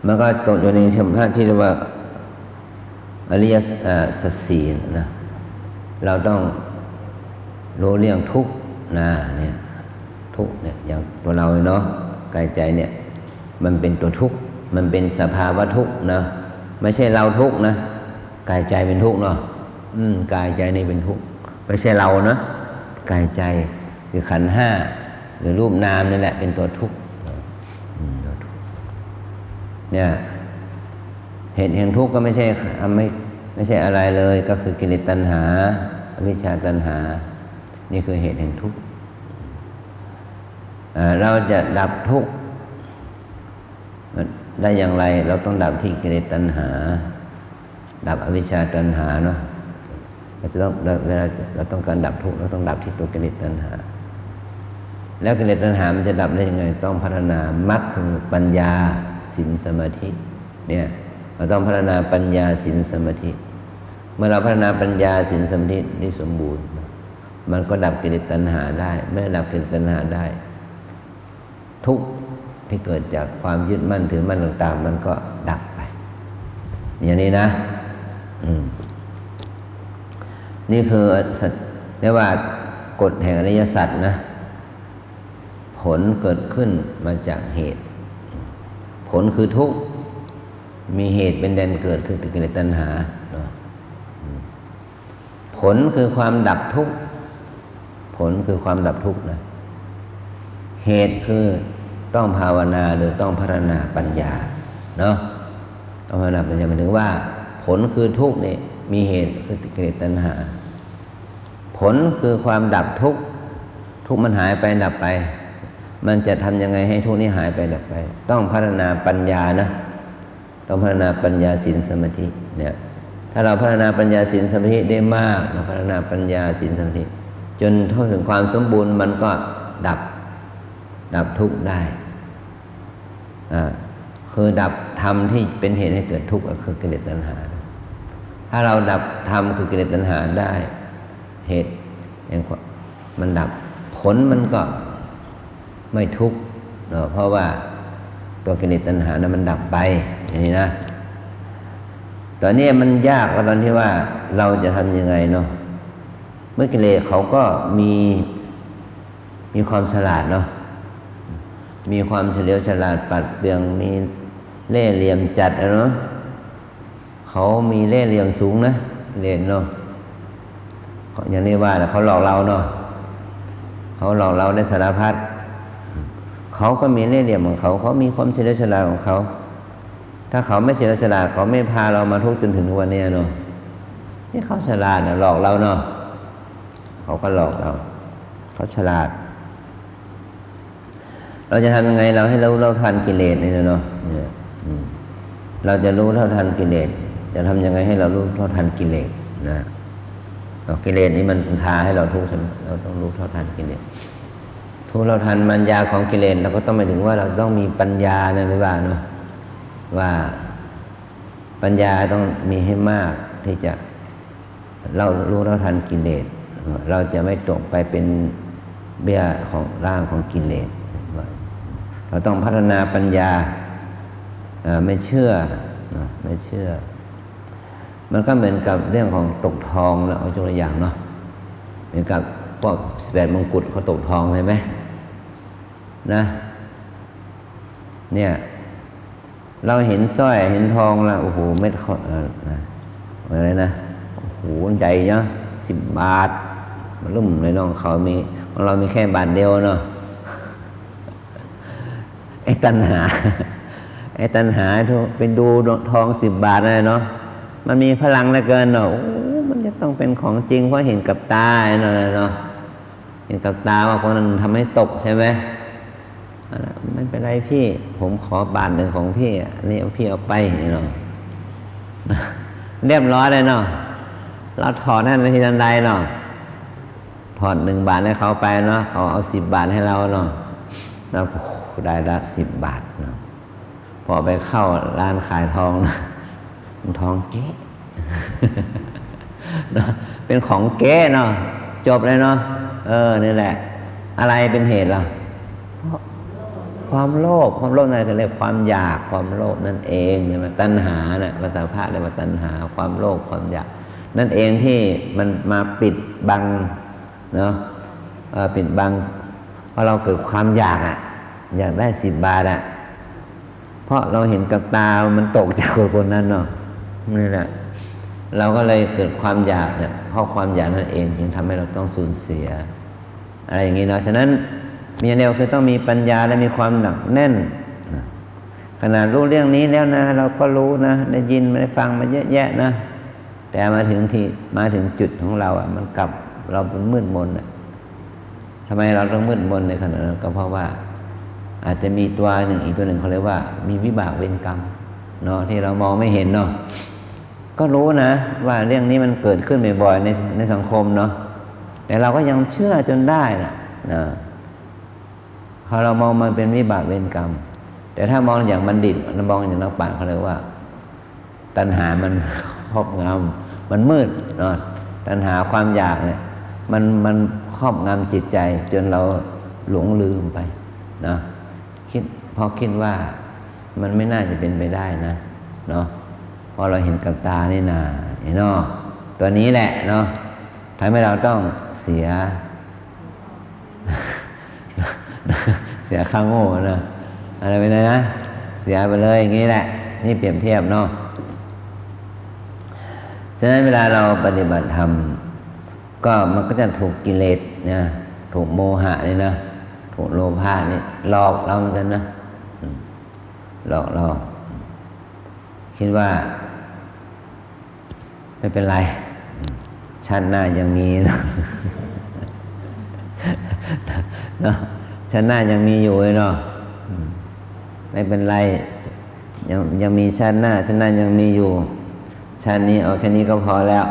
มันก็ตกอยู่ในธรรมชาติที่เรียกว่าอริยสัจสี่นะเราต้องรู้เรื่องทุกข์นะเนี่ยทุกข์เนี่ยอย่างตัวเราเนาะกายใจเนี่ยมันเป็นตัวทุกข์มันเป็นสภาวะทุกข์นะไม่ใช่เราทุกข์นะกายใจเป็นทุกข์เนาะกายใจนี่เป็นทุกข์ไม่ใช่เรานะกายใจคือขันธ์ห้าหรือรูปนามนี่แหละเป็นตัวทุกข์เนี่ยเหตุแห่งทุกข์ก็ไม่ใช่อะไรเลยก็คือกิเลสตัณหาอวิชชาตัณหานี่คือเหตุแห่งทุกข์เราจะดับทุกข์ได้อย่างไรเราต้องดับที่กิเลสตัณหาดับอวิชชาตัณหาเนาะเราจะต้องเวลาเราต้องการดับทุกข์เราต้องดับที่ตัวกิเลสตัณหาแล้วกิเลสตัณหามันจะดับได้ยังไงต้องพัฒนามรรคคือปัญญาศีลสมาธิเนี่ยเราต้องพัฒนาปัญญาศีลสมาธิเมื่อเราพัฒนาปัญญาศีลสมาธิได้สมบูรณ์มันก็ดับกิเลสตัณหาได้เมื่อดับกิเลสตัณหาได้ทุกข์ที่เกิดจากความยึดมั่นถือมั่นต่างๆมันก็ดับไปอย่างนี้นะนี่คือเรียกว่ากฎแห่งอริยสัจนะผลเกิดขึ้นมาจากเหตุผลคือทุกข์มีเหตุเป็นแดนเกิดคือกิเลสตัณหาผลคือความดับทุกข์ผลคือความดับทุกข์นะเหตุคือต้องภาวนาหรือต้องพัฒนาปัญญาเนาะต้องพัฒนาปัญญาหมายถึงว่าผลคือทุกข์นี่มีเหตุคือกิเลสตัณหาผลคือความดับทุกข์ทุกข์มันหายไปดับไปมันจะทำยังไงให้ทุกข์นี้หายไปดับไปต้องพัฒนาปัญญานะต้องพัฒนาปัญญาศีลสมาธิเนี่ยถ้าเราพัฒนาปัญญาศีลสมาธิได้มากเราพัฒนาปัญญาศีลสมาธิจนเข้าถึงความสมบูรณ์มันก็ดับทุกข์ได้คือดับธรรมที่เป็นเหตุให้เกิดทุกข์ก็คือกิเลสตัณหาถ้าเราดับธรรมคือกิเลสตัณหาได้เหตุมันดับผลมันก็ไม่ทุกข์เพราะว่าตัวกิเลสตัณหานั้นมันดับไปอย่างนี้นะตอนนี้มันยากตอนที่ว่าเราจะทำยังไงเนาะเมื่อกิเลสเขาก็มีความฉลาดเนาะมีความเฉลียวฉลาดปัดเปลืองมีเล่ห์เหลี่ยมจัดเนาะเขามีเล่ห์เหลี่ยมสูงนะเล่ห์เนาะอย่างนี้ว่าเขาหลอกเราเนาะเขาหลอกเราได้สารพัดเขาก็มีเล่ห์เหลี่ยมของเขามีความเฉลียวฉลาดของเขาถ้าเขาไม่เฉลียวฉลาดเขาไม่พาเรามาทุกข์จนถึงทุกวันนี้เนาะนี่เขาฉลาดนะหลอกเราเนาะเขาก็หลอกเราเขาฉลาดเราจะทำยังไงเราให้เราทันกิเลสนี่เนาะเราจะรู้เท่าทันกิเลสจะทำยังไงให้เรารู้เท่าทันกิเลสนะกิเลสนี้มันพาให้เราทุกข์เราต้องรู้เท่าทันกิเลสทุกเราทันปัญญาของกิเลสเราก็ต้องหมายถึงว่าเราต้องมีปัญญานะหรือว่าเนาะว่าปัญญาต้องมีให้มากที่จะเรารู้เท่าทันกิเลสเราจะไม่ตกไปเป็นเบี้ยของร่างของกิเลสเราต้องพัฒนาปัญญาไม่เชื่อมันก็เหมือนกับเรื่องของตกทองแล้วเอาตัวอย่างเนาะเหมือนกับพวก18 มงกุฎเขาตกทองใช่ไหมนะเนี่ยเราเห็นสร้อยเห็นทองแล้วโอ้โหเม็ดอะไรนะโอ้โหใหญ่เนาะ 10 บาทมันลุ่มเลยน้องเขามีของเรามีแค่บาทเดียวเนาะไอ้ตัณหาไปดูทอง10 บาทนะเนาะมันมีพลังเหลือเกินเนาะมันจะต้องเป็นของจริงเพราะเห็นกับตาเนาะเห็นกับตาว่าคนนั้นทำให้ตกใช่ไหมไม่เป็นไรพี่ผมขอบาท 1ของพี่นี่พี่เอาไปเนาะเรียบร้อยเลยเนาะเราถอดให้ทันทีทันใดเนาะถอด1 บาทให้เขาไปเนาะเขาเอา10 บาทให้เราเนาะแล้วได้ละ10 บาทเนาะพอไปเข้าร้านขายทองนะทองเก๊เนาะเป็นของเก๊เนาะจบเลยเนาะนี่แหละอะไรเป็นเหตุล่ะเพราะความโลภนั่นก็เรียกความอยากความโลภนั่นเองใช่ไหมตัณหาน่ะภาษาพระเรียกว่าตัณหาความโลภความอยากนั่นเองที่มันมาปิดบังเนาะปิดบังเพราะเราเกิดความอยากอยากได้10 บาทเพราะเราเห็นกับตามันตกจากคนนั้นเนาะนี่แหละเราก็เลยเกิดความอยากเนี่ยเพราะความอยากนั่นเองจึงทำให้เราต้องสูญเสียอะไรอย่างนี้เนาะฉะนั้นมีแนวคือต้องมีปัญญาและมีความหนักแน่นขนาดรู้เรื่องนี้แล้วนะเราก็รู้นะได้ยินได้ฟังมาเยอะแยะนะแต่มาถึงจุดของเรามันกลับเราเป็นมืดมนทำไมเราต้องมืดมนในขณะนั้นก็เพราะว่าอาจจะมีตัวหนึ่งอีกตัวหนึ่งเขาเรียกว่ามีวิบากเวรกรรมเนาะที่เรามองไม่เห็นเนาะก็รู้นะว่าเรื่องนี้มันเกิดขึ้นบ่อยๆในสังคมเนาะแต่เราก็ยังเชื่อจนได้นะพอเรามองมันเป็นวิบากเวรกรรมแต่ถ้ามองอย่างบัณฑิตมองอย่างนักปราชญ์เขาเรียกว่าตัณหามันครอบงำมันมืดเนาะตัณหาความอยากเนี่ยมันครอบงำจิตใจจนเราหลงลืมไปนะพอคิดว่ามันไม่น่าจะเป็นไปได้นะเนาะพอเราเห็นกับตานี่นาเนาะตัวนี้แหละเนาะทำให้เราต้องเสียข้างโง่นะอะไรไปเลยนะเสียไปเลยอย่างนี้แหละนี่เปรียบเทียบเนาะฉะนั้นเวลาเราปฏิบัติธรรมก็มันก็จะถูกกิเลสนะถูกโมหะนี่นะถูกโลภะนี่หลอกเราเหมือนกันนะหลอกเราคิดว่าไม่เป็นไรชาติหน้ายังมีนะเนาะชาติหน้ายังมีอยู่เนาะไม่เป็นไรยังมีชาติหน้ายังมีอยู่ชาตินี้เอาแค่นี้ก็พอแล้ว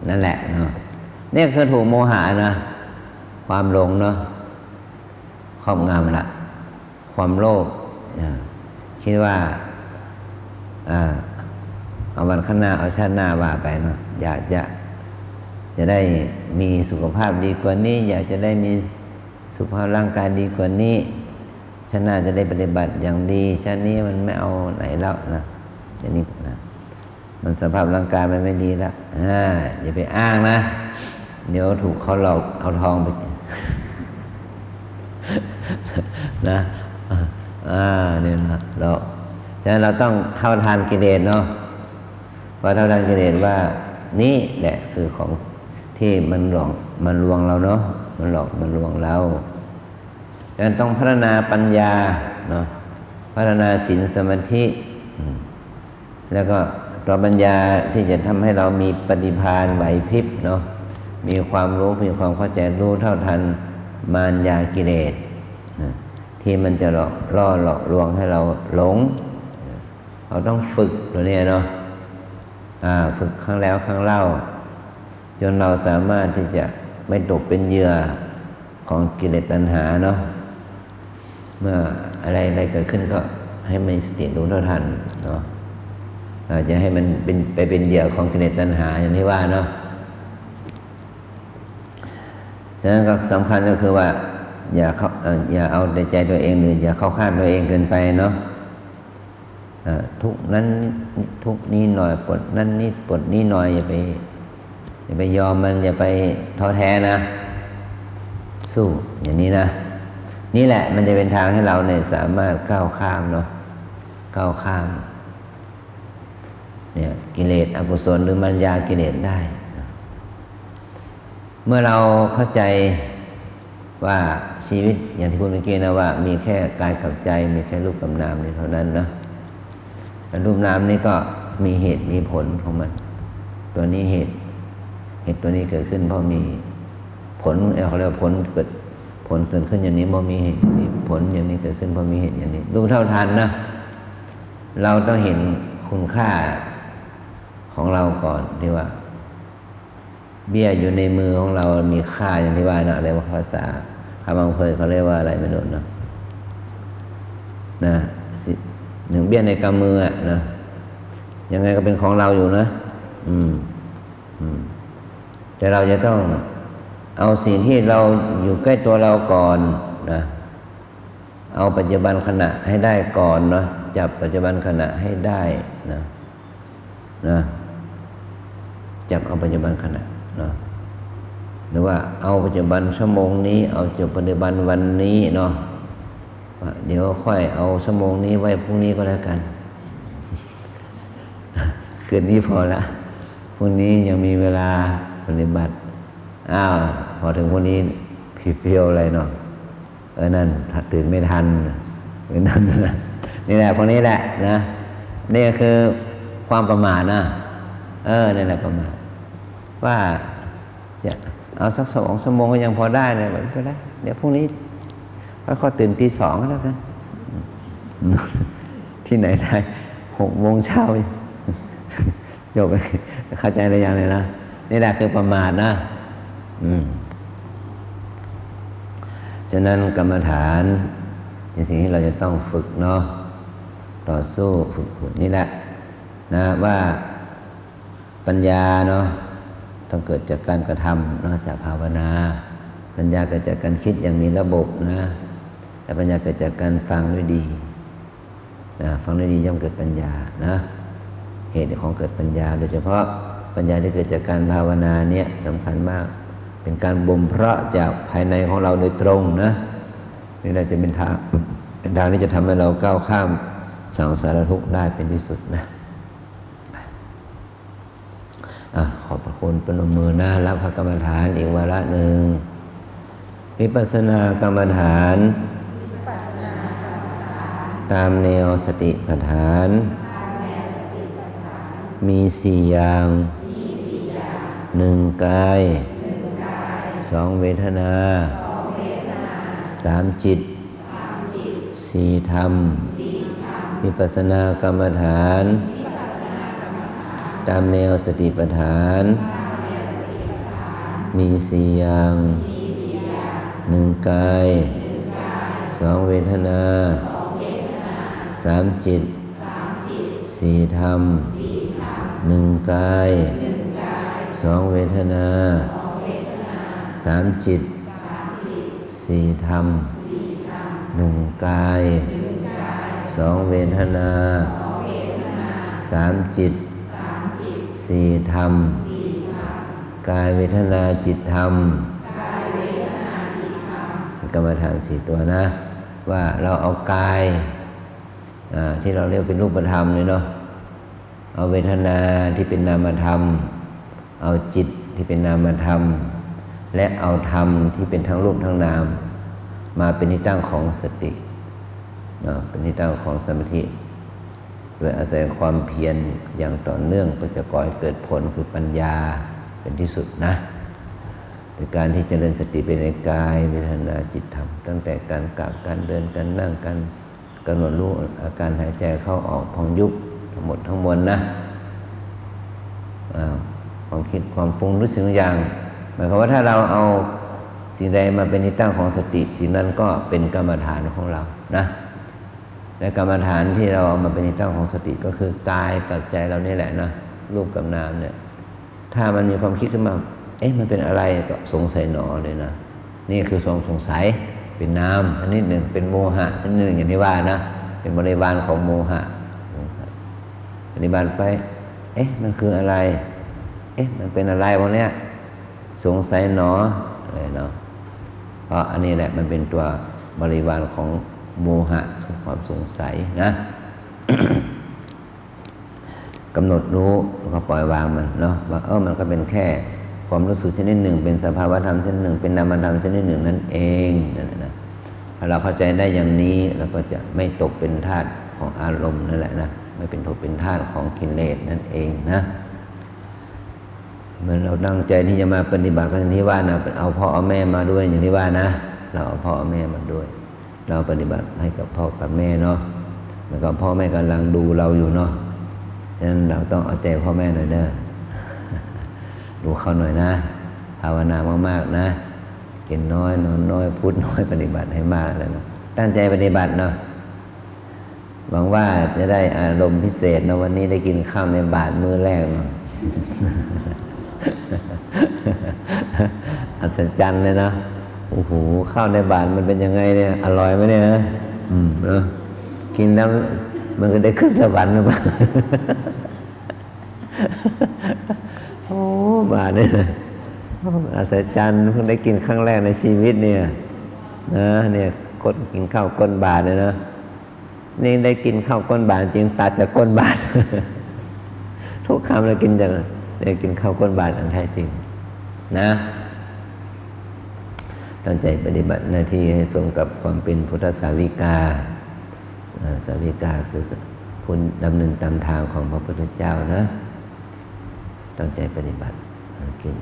นั่นแหละเนาะนี่คือถูกโมหะนะความหลงเนาะครอบงำละความโลภคิดว่าเอาวันข้างหน้าเอาชาติหน้าว่าไปเนาะอยากจะได้มีสุขภาพดีกว่านี้อยากจะได้มีสุขภาพร่างกายดีกว่านี้ชาติหน้าจะได้ปฏิบัติอย่างดีชาตินี้มันไม่เอาไหนแล้วนะอย่างนี้นะมันสภาพร่างกายมันไม่ดีแล้วอย่าไปอ้างนะเดี๋ยวถูกเขาหลอกเอาทองไปนะเนี่ยนะฉะนั้นเราต้องเท่าทานกิเลสเนาะพอเท่าทานกิเลสว่านี่แหละคือของที่มันหลอกมันลวงเราเนาะมันหลอกมันลวงเราฉะนั้นต้องพัฒนาปัญญาเนาะพัฒนาศีลสมาธิแล้วก็ตัวปัญญาที่จะทำให้เรามีปฏิภาณไหวพริบเนาะมีความรู้มีความเข้าใจรู้เท่าทันมารยากิเลสที่มันจะหลอกลวงให้เราหลงเราต้องฝึกตัวนี้เนาะฝึกครั้งแล้วครั้งเล่าจนเราสามารถที่จะไม่ตกเป็นเหยื่อของกิเลสตัณหาเนาะเมื่ออะไรเกิดขึ้นก็ให้มีสติรู้เท่าทันเนาะจะให้มันเป็นเหยื่อของกิเลสตัณหาอย่างที่ว่าเนาะฉะนั้นก็สำคัญก็คือว่าอย่าเอาแต่ใจตัวเองหรืออย่าเข้าข้างตัวเองเกินไปเนาะทุกนั้นทุกนี้หน่อยปลดนั้นนิดปลดนี้หน่อยอย่าไปยอมมันอย่าไปท้อแท้นะสู้อย่างนี้นะนี่แหละมันจะเป็นทางให้เราเนี่ยสามารถก้าวข้ามเนาะก้าวข้ามเนี่ยกิเลสอกุศลหรือมัญญากิเลสได้ เมื่อเราเข้าใจว่าชีวิตอย่างที่พูดเมื่อกี้นะว่ามีแค่กายกับใจมีแค่รูปกับนามนี่เท่านั้นนะรูปนามนี่ก็มีเหตุมีผลของมันตัวนี้เหตุตัวนี้เกิดขึ้นเพราะมีผลเขาเรียกว่าผลเกิดขึ้นอย่างนี้เพราะมีเหตุอย่างนี้ผลอย่างนี้เกิดขึ้นเพราะมีเหตุอย่างนี้รู้เท่าทันนะเราต้องเห็นคุณค่าของเราก่อนที่ว่าเบี้ยอยู่ในมือของเรามีค่าอย่างที่ว่านะเรียกว่าภาษาคำบางเพยเขาเรียกว่าอะไรไม่รู้นะหนึ่งเบี้ยในกำมือนะยังไงก็เป็นของเราอยู่นะแต่เราจะต้องเอาสิ่งที่เราอยู่ใกล้ตัวเราก่อนนะเอาปัจจุบันขณะให้ได้ก่อนนะจับปัจจุบันขณะให้ได้นะจับเอาปัจจุบันขณะนะหรือว่าเอาปัจจุบันชั่วโมงนี้เอาจบปัจจุบันวันนี้เนาะเดี๋ยวค่อยเอาชั่วโมงนี้ไว้พรุ่งนี้ก็แล้วกันคืนนี้พอละพรุ่งนี้ยังมีเวลาปฏิบัติพอถึงพรุ่งนี้พี่เฟียวอะไรเนาะนั่นตื่นไม่ทันนั่นนะนี่แหละพวกนี้แหละนะนี่คือความประมาทนะนี่แหละประมาทว่าจะเอาสัก2 ชั่วโมงก็ยังพอได้เลยไม่เป็นไรเดี๋ยวพรุ่งนี้ค่อยๆตื่นตี 2ก็แล้วกันที่ไหนได้6 โมงเช้าจบเข้าใจอะไรอย่างเลยนะนี่แหละคือประมาทนะฉะนั้นกรรมฐานเป็นสิ่งที่เราจะต้องฝึกเนาะต่อสู้ฝึกนี่แหละนะว่าปัญญาเนาะต้องเกิดจากการกระทำนอกจากภาวนาปัญญาเกิดจากการคิดอย่างมีระบบนะแต่ปัญญาเกิดจากการฟังด้วยดีนะฟังด้วยดีย่อมเกิดปัญญานะเหตุของเกิดปัญญาโดยเฉพาะปัญญาที่เกิดจากการภาวนาเนี่ยสำคัญมากเป็นการบ่มเพาะจากภายในของเราโดยตรงนะนี่แหละจะเป็นทางที่จะทำให้เราก้าวข้ามสังสารทุกข์ได้เป็นที่สุดนะขอบพระคุณประนมมือนะรับพระกรรมฐานอีกวาระหนึ่งวิปัสสนากรรมฐานตามแนวสติปัฏฐานมี4 อย่าง 1 กาย 2 เวทนา 3 จิต 4 ธรรมวิปัสสนากรรมฐานตามแนวสติปัฏฐานมี4 อย่าง 1 กาย 2 เวทนา 3 จิต 4 ธรรม 1 กาย 2 เวทนา 3 จิต 4 ธรรม 1 กาย 2 เวทนา 3 จิต 4 ธรรมกายเวทนาจิตธรรมเป็นกรรมฐาน 4 ตัวนะว่าเราเอากายที่เราเรียกเป็นรูปธรรมเลยเนาะเอาเวทนาที่เป็นนามธรรมเอาจิตที่เป็นนามธรรมและเอาธรรมที่เป็นทั้งรูปทั้งนามมาเป็นที่ตั้งของสติเป็นที่ตั้งของสมาธิโดยอาศัยความเพียรอย่างต่อเนื่องก็จะก่อให้เกิดผลคือปัญญาเป็นที่สุดนะโดยการที่เจริญสติเป็นในกายเวทนาจิตธรรมตั้งแต่การกราบการเดินการนั่งการกำหนดรู้อาการหายใจเข้าออกพองยุบทั้งหมดทั้งมวลนะความคิดความฟุ้งรู้สึกอย่างหมายความว่าถ้าเราเอาสิ่งใดมาเป็นที่ตั้งของสติสิ่งนั้นก็เป็นกรรมฐานของเรานะและกรรมฐานที่เราเอามาเป็นที่ตั้งของสติก็คือกายกับใจเรานี่แหละนะรูปกับนามเนี่ยถ้ามันมีความคิดขึ้นมามันเป็นอะไรก็สงสัยหนอเลยนะนี่คือสงสัยเป็นนามอันนี้หนึ่งเป็นโมหะอันนี้หนึ่งอย่างที่ว่านะเป็นบริวารของโมหะสงสัยปฏิบัติไปมันคืออะไรมันเป็นอะไรวะเนี่ยสงสัยหนออะไรเนาะเพราะอันนี้แหละมันเป็นตัวบริวารของโมหะคือความสงสัยนะ กำหนดรู้แล้วก็ปล่อยวางมันเนาะว่ามันก็เป็นแค่ค ความรู้สึกชนิดหนึ่งเป็นสภาวะธรรมชนิดหนึ่งเป็นนามธรรมชนิดหนึ่งนั่นเองนั่นนะถ้าเราเข้าใจได้อย่างนี้เราก็จะไม่ตกเป็นทาสของอารมณ์นั่นแหละนะไม่เป็นตกเป็นทาสของกิเลสนั่นเองนะเหมือนเราตั้งใจที่จะมาปฏิบัติก็อย่างที่ว่านะเอาพ่อเอาแม่มาด้วยอย่างที่ว่านะเราเอาพ่อเอาแม่มาด้วยเราปฏิบัติให้กับพ่อกับแม่เนาะแล้วก็พ่อแม่กำลังดูเราอยู่เนาะฉะนั้นเราต้องเอาใจพ่อแม่หน่อยเด้อดูเขาหน่อยนะภาวนามากๆนะกินน้อยนอนน้อยพูดน้อยปฏิบัติให้มากแล้วนะตั้งใจปฏิบัติเนาะหวังว่าจะได้อารมณ์พิเศษนะวันนี้ได้กินข้าวในบาตรมื้อแรกเนาะ อัศจรรย์เลยนะโอ้โหข้าวในบาตรมันเป็นยังไงเนี่ยอร่อยไหมเนี่ยเนาะกินแล้วมันก็ได้ขึ้นสวรรค์หรือเปล่า โอ้บาตรเนี่ยนะอัศจรรย์เพิ่งได้กินครั้งแรกในชีวิตเนี่ยนะเนี่ยคนกินข้าวก้นบาตรเลยนะนี่ได้กินข้าวก้นบาตรจริงตัดจากก้นบาตร ทุกคำเรากินจากได้กินข้าวก้นบาตรอันแท้จริงนะตั้งใจปฏิบัติหน้าที่ให้สมกับความเป็นพุทธสาวิกาสาวิกาคือผู้ดำเนินตามทางของพระพุทธเจ้านะตั้งใจปฏิบัติกิน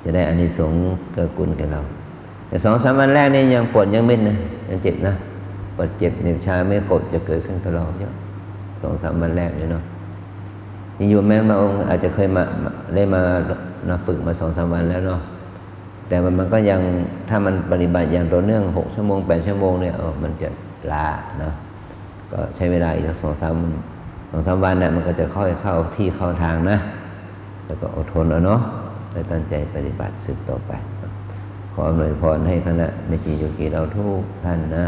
จะได้อานิสงส์เกิดกุลแก่เราแต่2-3 วันแรกนี่ยังปวดยังมึนนะยังเจ็บนะปวดเจ็บเหน็บชาไม่ครบจะเกิดขึ้นกับเราเยอะ2-3 วันแรกเลยเนาะที่อยู่แม้มาองค์อาจจะเคยมาได้มาฝึกมา2-3 วันแล้วเนาะแต่มันก็ยังถ้ามันปฏิบัติอย่างต่อเนื่อง6 ชั่วโมง 8 ชั่วโมงเนี่ยมันจะล้าเนาะก็ใช้เวลาอีก2-3 วันเนี่ยมันก็จะค่อยเข้าที่เข้าทางนะแล้วก็อดทนเอาเนาะและตั้งใจปฏิบัติสืบต่อไปขออำนวยพรให้คณะเมชีโยคีเราทุกท่านนะ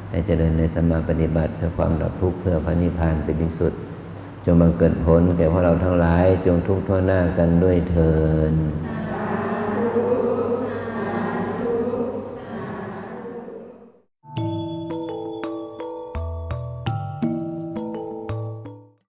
ให้เจริญในสัมมาปฏิบัติเพื่อความดับทุกข์เพื่อพระนิพพานเป็นที่สุดจงบังเกิดผลแก่พวกเราทั้งหลายจงทุกข์ทั่วหน้ากันด้วยเถิด